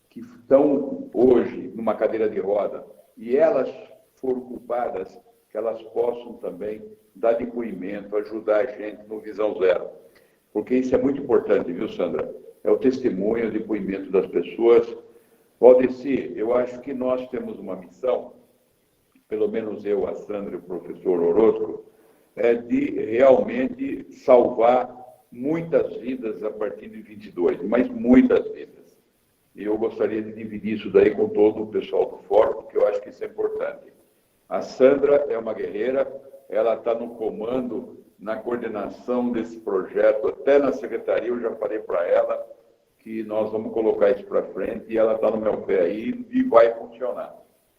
que estão hoje numa cadeira de roda e elas foram culpadas, que elas possam também dar depoimento, ajudar a gente no Visão Zero. Porque isso é muito importante, viu, Sandra? É o testemunho, o depoimento das pessoas. Valdeci, eu acho que nós temos uma missão, pelo menos eu, a Sandra e o professor Orozco, de realmente salvar muitas vidas a partir de 22, mas muitas vidas. E eu gostaria de dividir isso daí com todo o pessoal do Fórum, porque eu acho que isso é importante. A Sandra é uma guerreira, ela está no comando, na coordenação desse projeto, até na secretaria eu já falei para ela que nós vamos colocar isso para frente e ela está no meu pé aí e vai funcionar.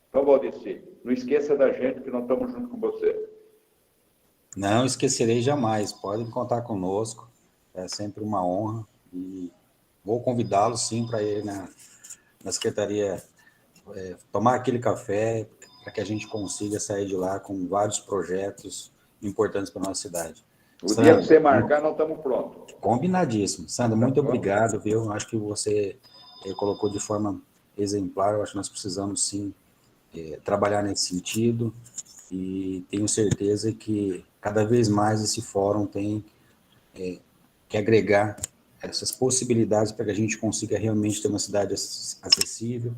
Então, Valdeci, não esqueça da gente que nós estamos junto com você. Não esquecerei jamais, podem contar conosco, é sempre uma honra e vou convidá-lo sim para ir na secretaria tomar aquele café para que a gente consiga sair de lá com vários projetos importantes para a nossa cidade. O Sandra, dia que você marcar, nós estamos prontos. Combinadíssimo. Sandra, muito obrigado, viu? Acho que você colocou de forma exemplar, eu acho que nós precisamos sim trabalhar nesse sentido e tenho certeza que cada vez mais esse fórum tem que agregar essas possibilidades para que a gente consiga realmente ter uma cidade acessível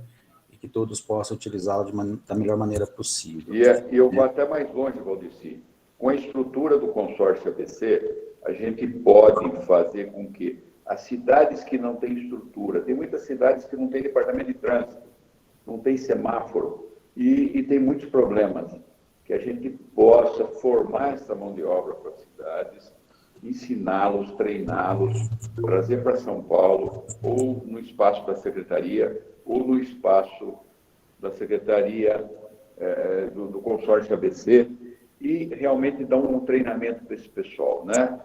e que todos possam utilizá-la da melhor maneira possível. E eu vou até mais longe, Valdeci. Com a estrutura do consórcio ABC, a gente pode fazer com que as cidades que não têm estrutura, tem muitas cidades que não têm departamento de trânsito, não tem semáforo, e tem muitos problemas, que a gente possa formar essa mão de obra para as cidades, ensiná-los, treiná-los, trazer para São Paulo, ou no espaço da secretaria, ou no espaço da secretaria do consórcio ABC, e realmente dar um treinamento para esse pessoal, né?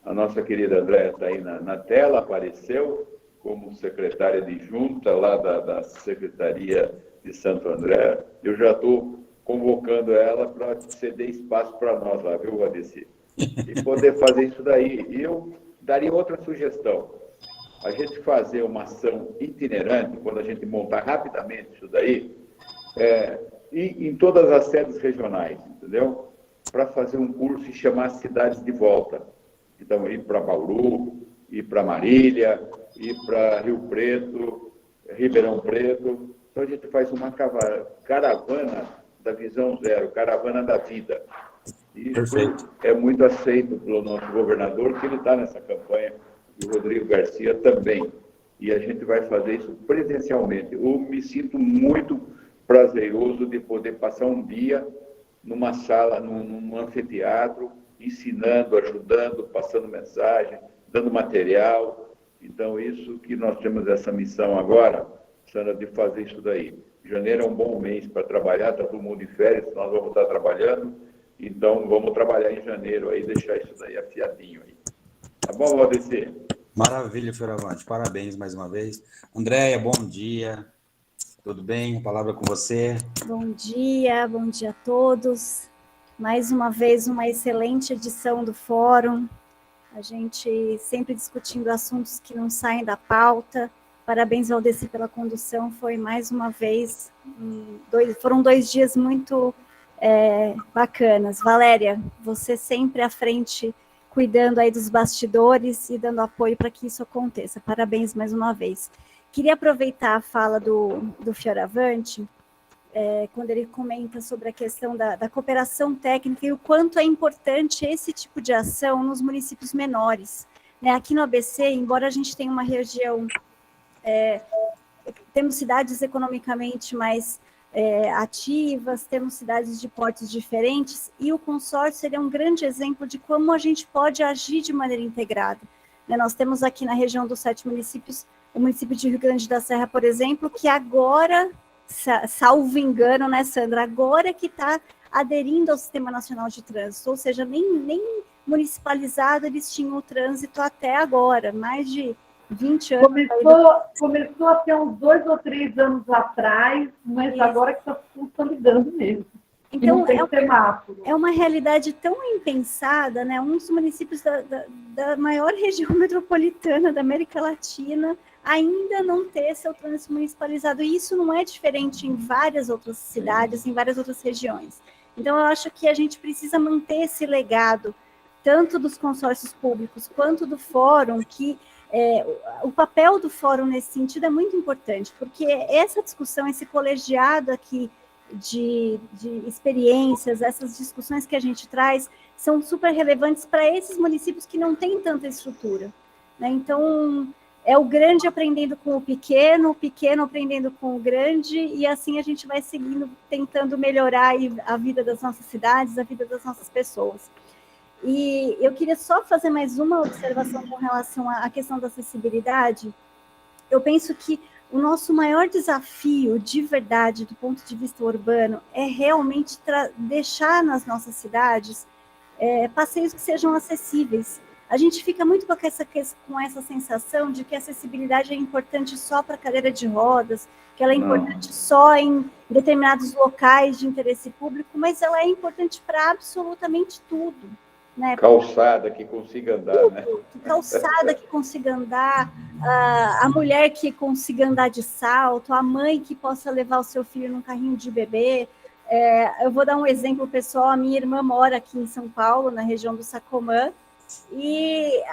A nossa querida Andréia está aí na tela, apareceu como secretária de junta lá da Secretaria de Santo André. Eu já estou convocando ela para ceder espaço para nós lá, viu, Valdeci? E poder fazer isso daí. E eu daria outra sugestão. A gente fazer uma ação itinerante, quando a gente montar rapidamente isso daí, e em todas as sedes regionais, entendeu? Para fazer um curso e chamar as cidades de volta. Então, ir para Bauru, ir para Marília, ir para Rio Preto, Ribeirão Preto. Então, a gente faz uma caravana da Visão Zero, caravana da vida. Isso Perfeito. É muito aceito pelo nosso governador, que ele está nessa campanha, e o Rodrigo Garcia também. E a gente vai fazer isso presencialmente. Eu me sinto muito prazeroso de poder passar um dia numa sala, num anfiteatro, ensinando, ajudando, passando mensagem, dando material. Então, isso que nós temos essa missão agora, Sandra, de fazer isso daí. Janeiro é um bom mês para trabalhar, está todo mundo de férias, nós vamos estar trabalhando, então vamos trabalhar em janeiro aí, deixar isso daí afiadinho aí. Tá bom, Valdeci? Maravilha, Fioravante, parabéns mais uma vez. Andréia, bom dia. Tudo bem? A palavra é com você. Bom dia a todos. Mais uma vez, uma excelente edição do Fórum. A gente sempre discutindo assuntos que não saem da pauta. Parabéns, Valdeci, pela condução. Foi mais uma vez, foram 2 dias muito bacanas. Valéria, você sempre à frente, cuidando aí dos bastidores e dando apoio para que isso aconteça. Parabéns mais uma vez. Queria aproveitar a fala do Fioravanti, quando ele comenta sobre a questão da cooperação técnica e o quanto é importante esse tipo de ação nos municípios menores. Né? Aqui no ABC, embora a gente tenha uma região, temos cidades economicamente mais ativas, temos cidades de portes diferentes, e o consórcio seria um grande exemplo de como a gente pode agir de maneira integrada. Né? Nós temos aqui na região dos 7 municípios, o município de Rio Grande da Serra, por exemplo, que agora, salvo engano, né, Sandra, agora que está aderindo ao Sistema Nacional de Trânsito, ou seja, nem municipalizado eles tinham o trânsito até agora, mais de 20 anos. Começou a ter uns 2 ou 3 anos atrás, mas isso. Agora que está se consolidando mesmo. Então, é uma realidade tão impensada, né? Um dos municípios da maior região metropolitana da América Latina ainda não ter seu trânsito municipalizado. E isso não é diferente em várias outras cidades, em várias outras regiões. Então, eu acho que a gente precisa manter esse legado, tanto dos consórcios públicos quanto do fórum, que o papel do fórum nesse sentido é muito importante, porque essa discussão, esse colegiado aqui de experiências, essas discussões que a gente traz, são super relevantes para esses municípios que não têm tanta estrutura. Né? Então, é o grande aprendendo com o pequeno aprendendo com o grande, e assim a gente vai seguindo, tentando melhorar a vida das nossas cidades, a vida das nossas pessoas. E eu queria só fazer mais uma observação com relação à questão da acessibilidade. Eu penso que o nosso maior desafio, de verdade, do ponto de vista urbano, é realmente deixar nas nossas cidades passeios que sejam acessíveis. A gente fica muito com essa sensação de que a acessibilidade é importante só para cadeira de rodas, que ela é importante só em determinados locais de interesse público, mas ela é importante para absolutamente tudo. Né? Calçada que consiga andar, tudo, né? Calçada que consiga andar, a mulher que consiga andar de salto, a mãe que possa levar o seu filho num carrinho de bebê. Eu vou dar um exemplo pessoal, a minha irmã mora aqui em São Paulo, na região do Sacomã, e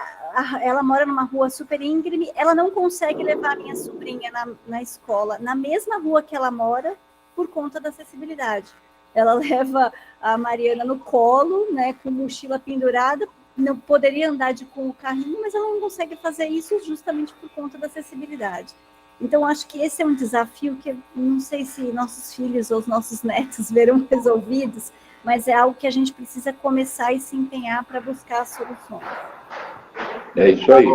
ela mora numa rua super íngreme, ela não consegue levar a minha sobrinha na escola, na mesma rua que ela mora, por conta da acessibilidade. Ela leva a Mariana no colo, né, com mochila pendurada, não poderia andar com o carrinho, mas ela não consegue fazer isso justamente por conta da acessibilidade. Então, acho que esse é um desafio que não sei se nossos filhos ou os nossos netos verão resolvidos, mas é algo que a gente precisa começar e se empenhar para buscar soluções. É isso aí.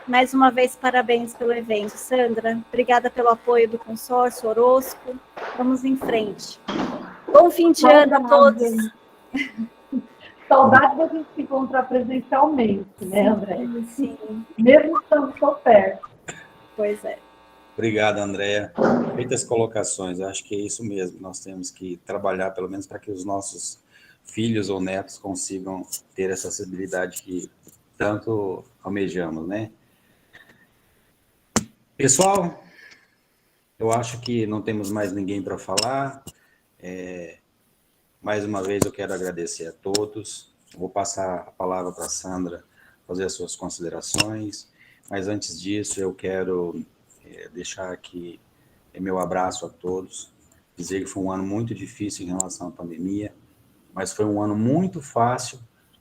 Mais uma vez, parabéns pelo evento, Sandra. Obrigada pelo apoio do consórcio Orosco. Vamos em frente. Bom fim de ano a todos. Saudade da gente se encontrar presencialmente, né, André? Sim. Mesmo estando tão perto. Pois é. Obrigado, Andréa. Feitas colocações, acho que é isso mesmo. Nós temos que trabalhar, pelo menos, para que os nossos filhos ou netos consigam ter essa acessibilidade que tanto almejamos, né? Pessoal, eu acho que não temos mais ninguém para falar. Mais uma vez, eu quero agradecer a todos. Vou passar a palavra para a Sandra fazer as suas considerações, mas antes disso, eu quero deixar aqui meu abraço a todos, dizer que foi um ano muito difícil em relação à pandemia, mas foi um ano muito fácil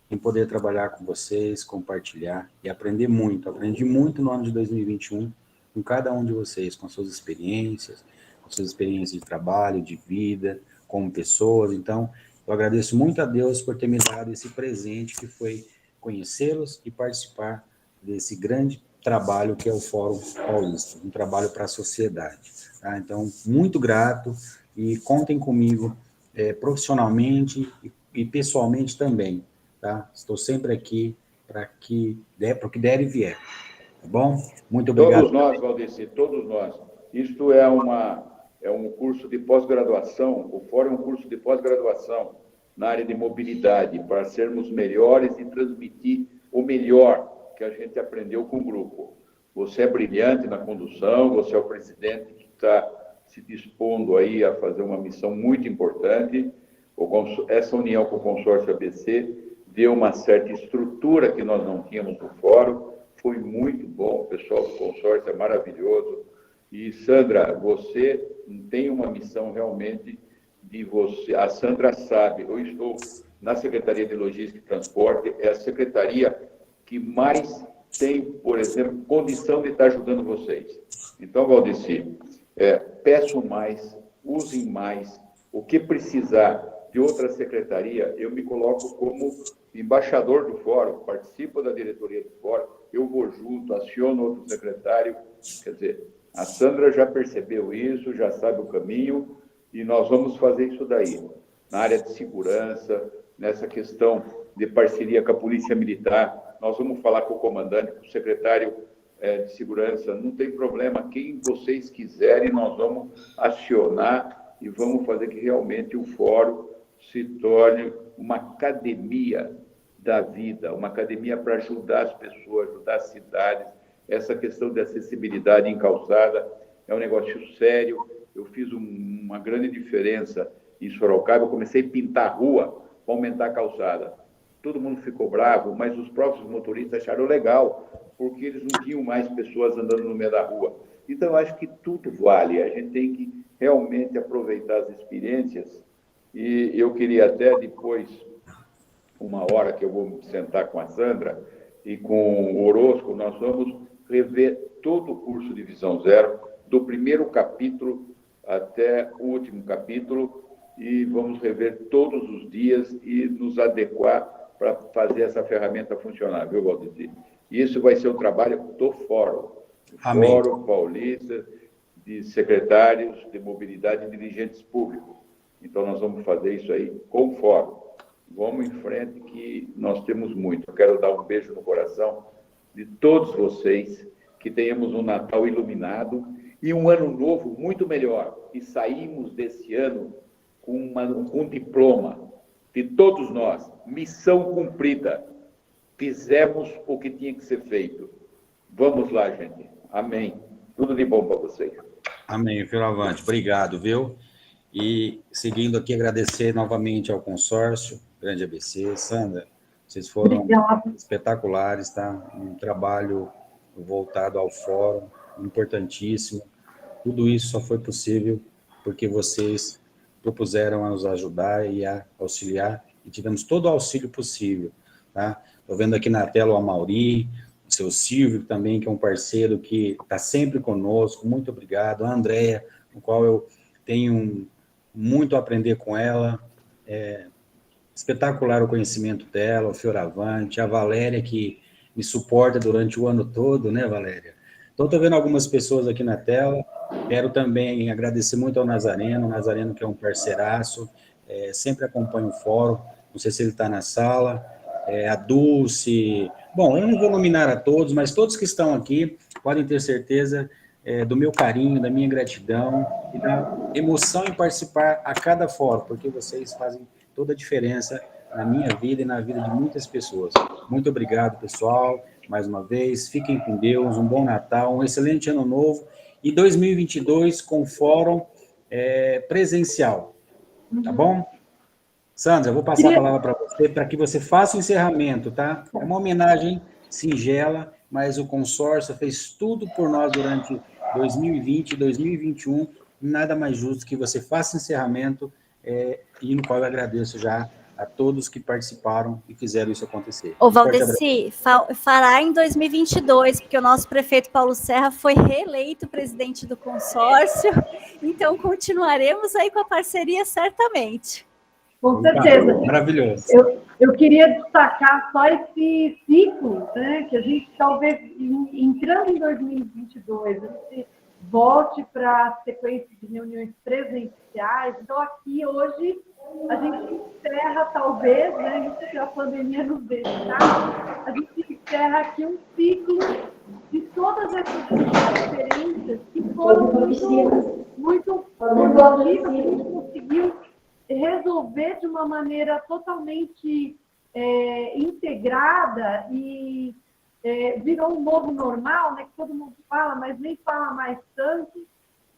em poder trabalhar com vocês, compartilhar e aprender muito. Aprendi muito no ano de 2021 com cada um de vocês, com suas experiências de trabalho, de vida, como pessoas. Então, eu agradeço muito a Deus por ter me dado esse presente que foi conhecê-los e participar desse grande trabalho que é o Fórum Paulista, um trabalho para a sociedade. Tá? Então, muito grato e contem comigo profissionalmente e pessoalmente também. Tá? Estou sempre aqui para o que der e vier. Tá bom? Muito obrigado. Todos nós, Valdeci, todos nós. Isto é um curso de pós-graduação, o Fórum é um curso de pós-graduação na área de mobilidade, para sermos melhores e transmitir o melhor que a gente aprendeu com o grupo. Você é brilhante na condução, você é o presidente que está se dispondo aí a fazer uma missão muito importante. Essa união com o consórcio ABC deu uma certa estrutura que nós não tínhamos no fórum. Foi muito bom, o pessoal do consórcio é maravilhoso. E, Sandra, você tem uma missão realmente de você. A Sandra sabe, eu estou na Secretaria de Logística e Transporte, é a secretaria que mais tem, por exemplo, condição de estar ajudando vocês. Então, Valdeci, peço mais, usem mais. O que precisar de outra secretaria, eu me coloco como embaixador do fórum, participo da diretoria do fórum, eu vou junto, aciono outro secretário. Quer dizer, a Sandra já percebeu isso, já sabe o caminho, e nós vamos fazer isso daí. Na área de segurança, nessa questão de parceria com a Polícia Militar, nós vamos falar com o comandante, com o secretário de segurança, não tem problema, quem vocês quiserem, nós vamos acionar e vamos fazer que realmente o fórum se torne uma academia da vida, uma academia para ajudar as pessoas, ajudar as cidades. Essa questão de acessibilidade em calçada é um negócio sério. Eu fiz uma grande diferença em Sorocaba, eu comecei a pintar a rua para aumentar a calçada. Todo mundo ficou bravo, mas os próprios motoristas acharam legal, porque eles não tinham mais pessoas andando no meio da rua. Então, eu acho que tudo vale, a gente tem que realmente aproveitar as experiências, e eu queria até depois, uma hora que eu vou sentar com a Sandra e com o Orozco, nós vamos rever todo o curso de Visão Zero, do primeiro capítulo até o último capítulo, e vamos rever todos os dias e nos adequar para fazer essa ferramenta funcionar, viu, Valdeci? Isso vai ser o trabalho do Fórum. Amém. Fórum Paulista de Secretários de Mobilidade e Dirigentes Públicos. Então, nós vamos fazer isso aí com o Fórum. Vamos em frente, que nós temos muito. Eu quero dar um beijo no coração de todos vocês, que tenhamos um Natal iluminado e um ano novo muito melhor. E saímos desse ano com um diploma de todos nós. Missão cumprida. Fizemos o que tinha que ser feito. Vamos lá, gente. Amém. Tudo de bom para vocês. Amém, Fioravante. Obrigado, viu? E seguindo aqui, agradecer novamente ao consórcio Grande ABC. Sandra, vocês foram espetaculares, tá? Um trabalho voltado ao fórum, importantíssimo. Tudo isso só foi possível porque vocês propuseram a nos ajudar e a auxiliar, e tivemos todo o auxílio possível, tá? Estou vendo aqui na tela o Amauri, o seu Silvio também, que é um parceiro que está sempre conosco, muito obrigado. A Andréia, com qual eu tenho muito a aprender com ela, espetacular o conhecimento dela, o Fioravante, a Valéria, que me suporta durante o ano todo, né, Valéria? Então, estou vendo algumas pessoas aqui na tela. Quero também agradecer muito ao Nazareno, que é um parceiraço, sempre acompanha o fórum, não sei se ele está na sala, a Dulce. Bom, eu não vou nominar a todos, mas todos que estão aqui podem ter certeza do meu carinho, da minha gratidão e da emoção em participar a cada fórum, porque vocês fazem toda a diferença na minha vida e na vida de muitas pessoas. Muito obrigado, pessoal, mais uma vez. Fiquem com Deus, um bom Natal, um excelente ano novo e 2022 com fórum presencial, tá bom? Sandra, eu vou passar a palavra para você, para que você faça o encerramento, tá? É uma homenagem singela, mas o consórcio fez tudo por nós durante 2020 e 2021, nada mais justo que você faça o encerramento, e no qual eu agradeço já a todos que participaram e fizeram isso acontecer. Ô, Valdeci, fará em 2022, porque o nosso prefeito Paulo Serra foi reeleito presidente do consórcio, então continuaremos aí com a parceria certamente. Com certeza. Maravilhoso. Eu queria destacar só esse ciclo, né, que a gente talvez, entrando em 2022, a gente volte para a sequência de reuniões presenciais. Então, aqui hoje, a gente encerra, talvez, né, se a pandemia nos deixar, a gente encerra aqui um ciclo de todas essas diferenças que foram muito produtivas, que a gente conseguiu resolver de uma maneira totalmente integrada e virou um novo normal, né, que todo mundo fala, mas nem fala mais tanto,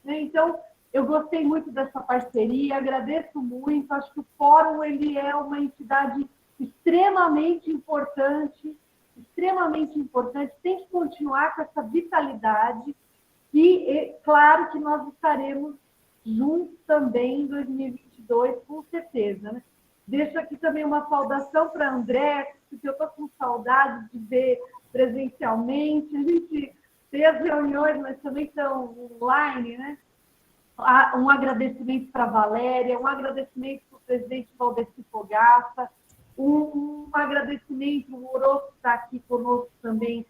né? Então, eu gostei muito dessa parceria, agradeço muito, acho que o Fórum ele é uma entidade extremamente importante, tem que continuar com essa vitalidade e, claro, que nós estaremos juntos também em 2022, com certeza, né? Deixo aqui também uma saudação para a André, porque eu estou com saudade de ver presencialmente, a gente tem as reuniões, mas também estão online, né? Um agradecimento para a Valéria, um agradecimento para o presidente Valdeci Fogaça, um agradecimento, o Orozco está aqui conosco também,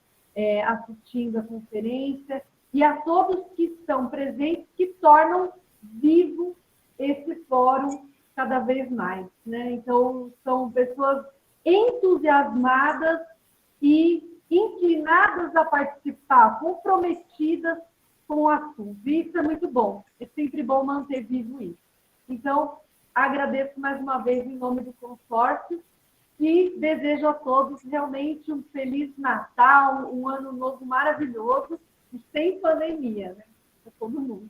assistindo a conferência, e a todos que estão presentes, que tornam vivo esse fórum cada vez mais, né? Então, são pessoas entusiasmadas e inclinadas a participar, comprometidas com o assunto. E isso é muito bom. É sempre bom manter vivo isso. Então, agradeço mais uma vez em nome do consórcio e desejo a todos realmente um Feliz Natal, um Ano Novo maravilhoso e sem pandemia, né? Para todo mundo.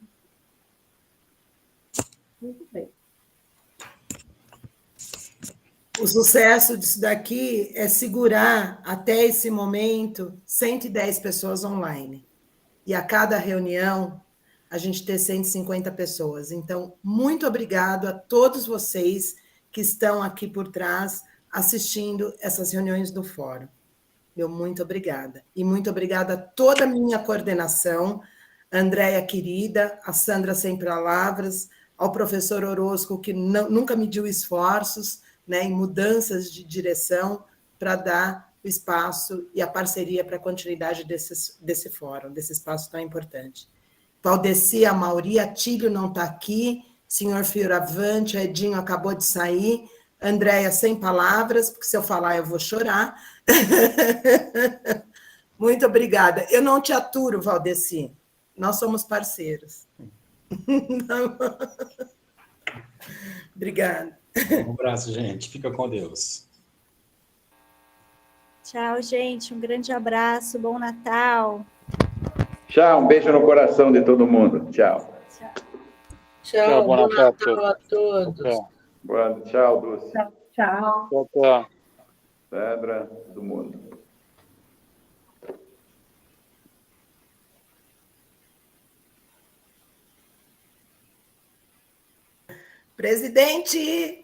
Muito bem. O sucesso disso daqui é segurar, até esse momento, 110 pessoas online. E a cada reunião, a gente ter 150 pessoas. Então, muito obrigado a todos vocês que estão aqui por trás, assistindo essas reuniões do Fórum. Meu muito obrigada. E muito obrigada a toda a minha coordenação, a Andréia querida, a Sandra Sem Palavras, ao professor Orozco, que nunca mediu esforços, né, em mudanças de direção para dar o espaço e a parceria para a continuidade desse fórum, desse espaço tão importante. Valdeci, a Mauri, a Tílio não está aqui, senhor Fioravante, a Edinho acabou de sair, Andréia Sem Palavras, porque se eu falar eu vou chorar. Muito obrigada. Eu não te aturo, Valdeci, nós somos parceiros. Obrigada. Um abraço, gente. Fica com Deus. Tchau, gente. Um grande abraço. Bom Natal. Tchau, um beijo no coração de todo mundo. Tchau. Tchau, bom Natal a todos. Tchau, Dulce. Tchau. Tchau. Sandra, todo mundo. Presidente!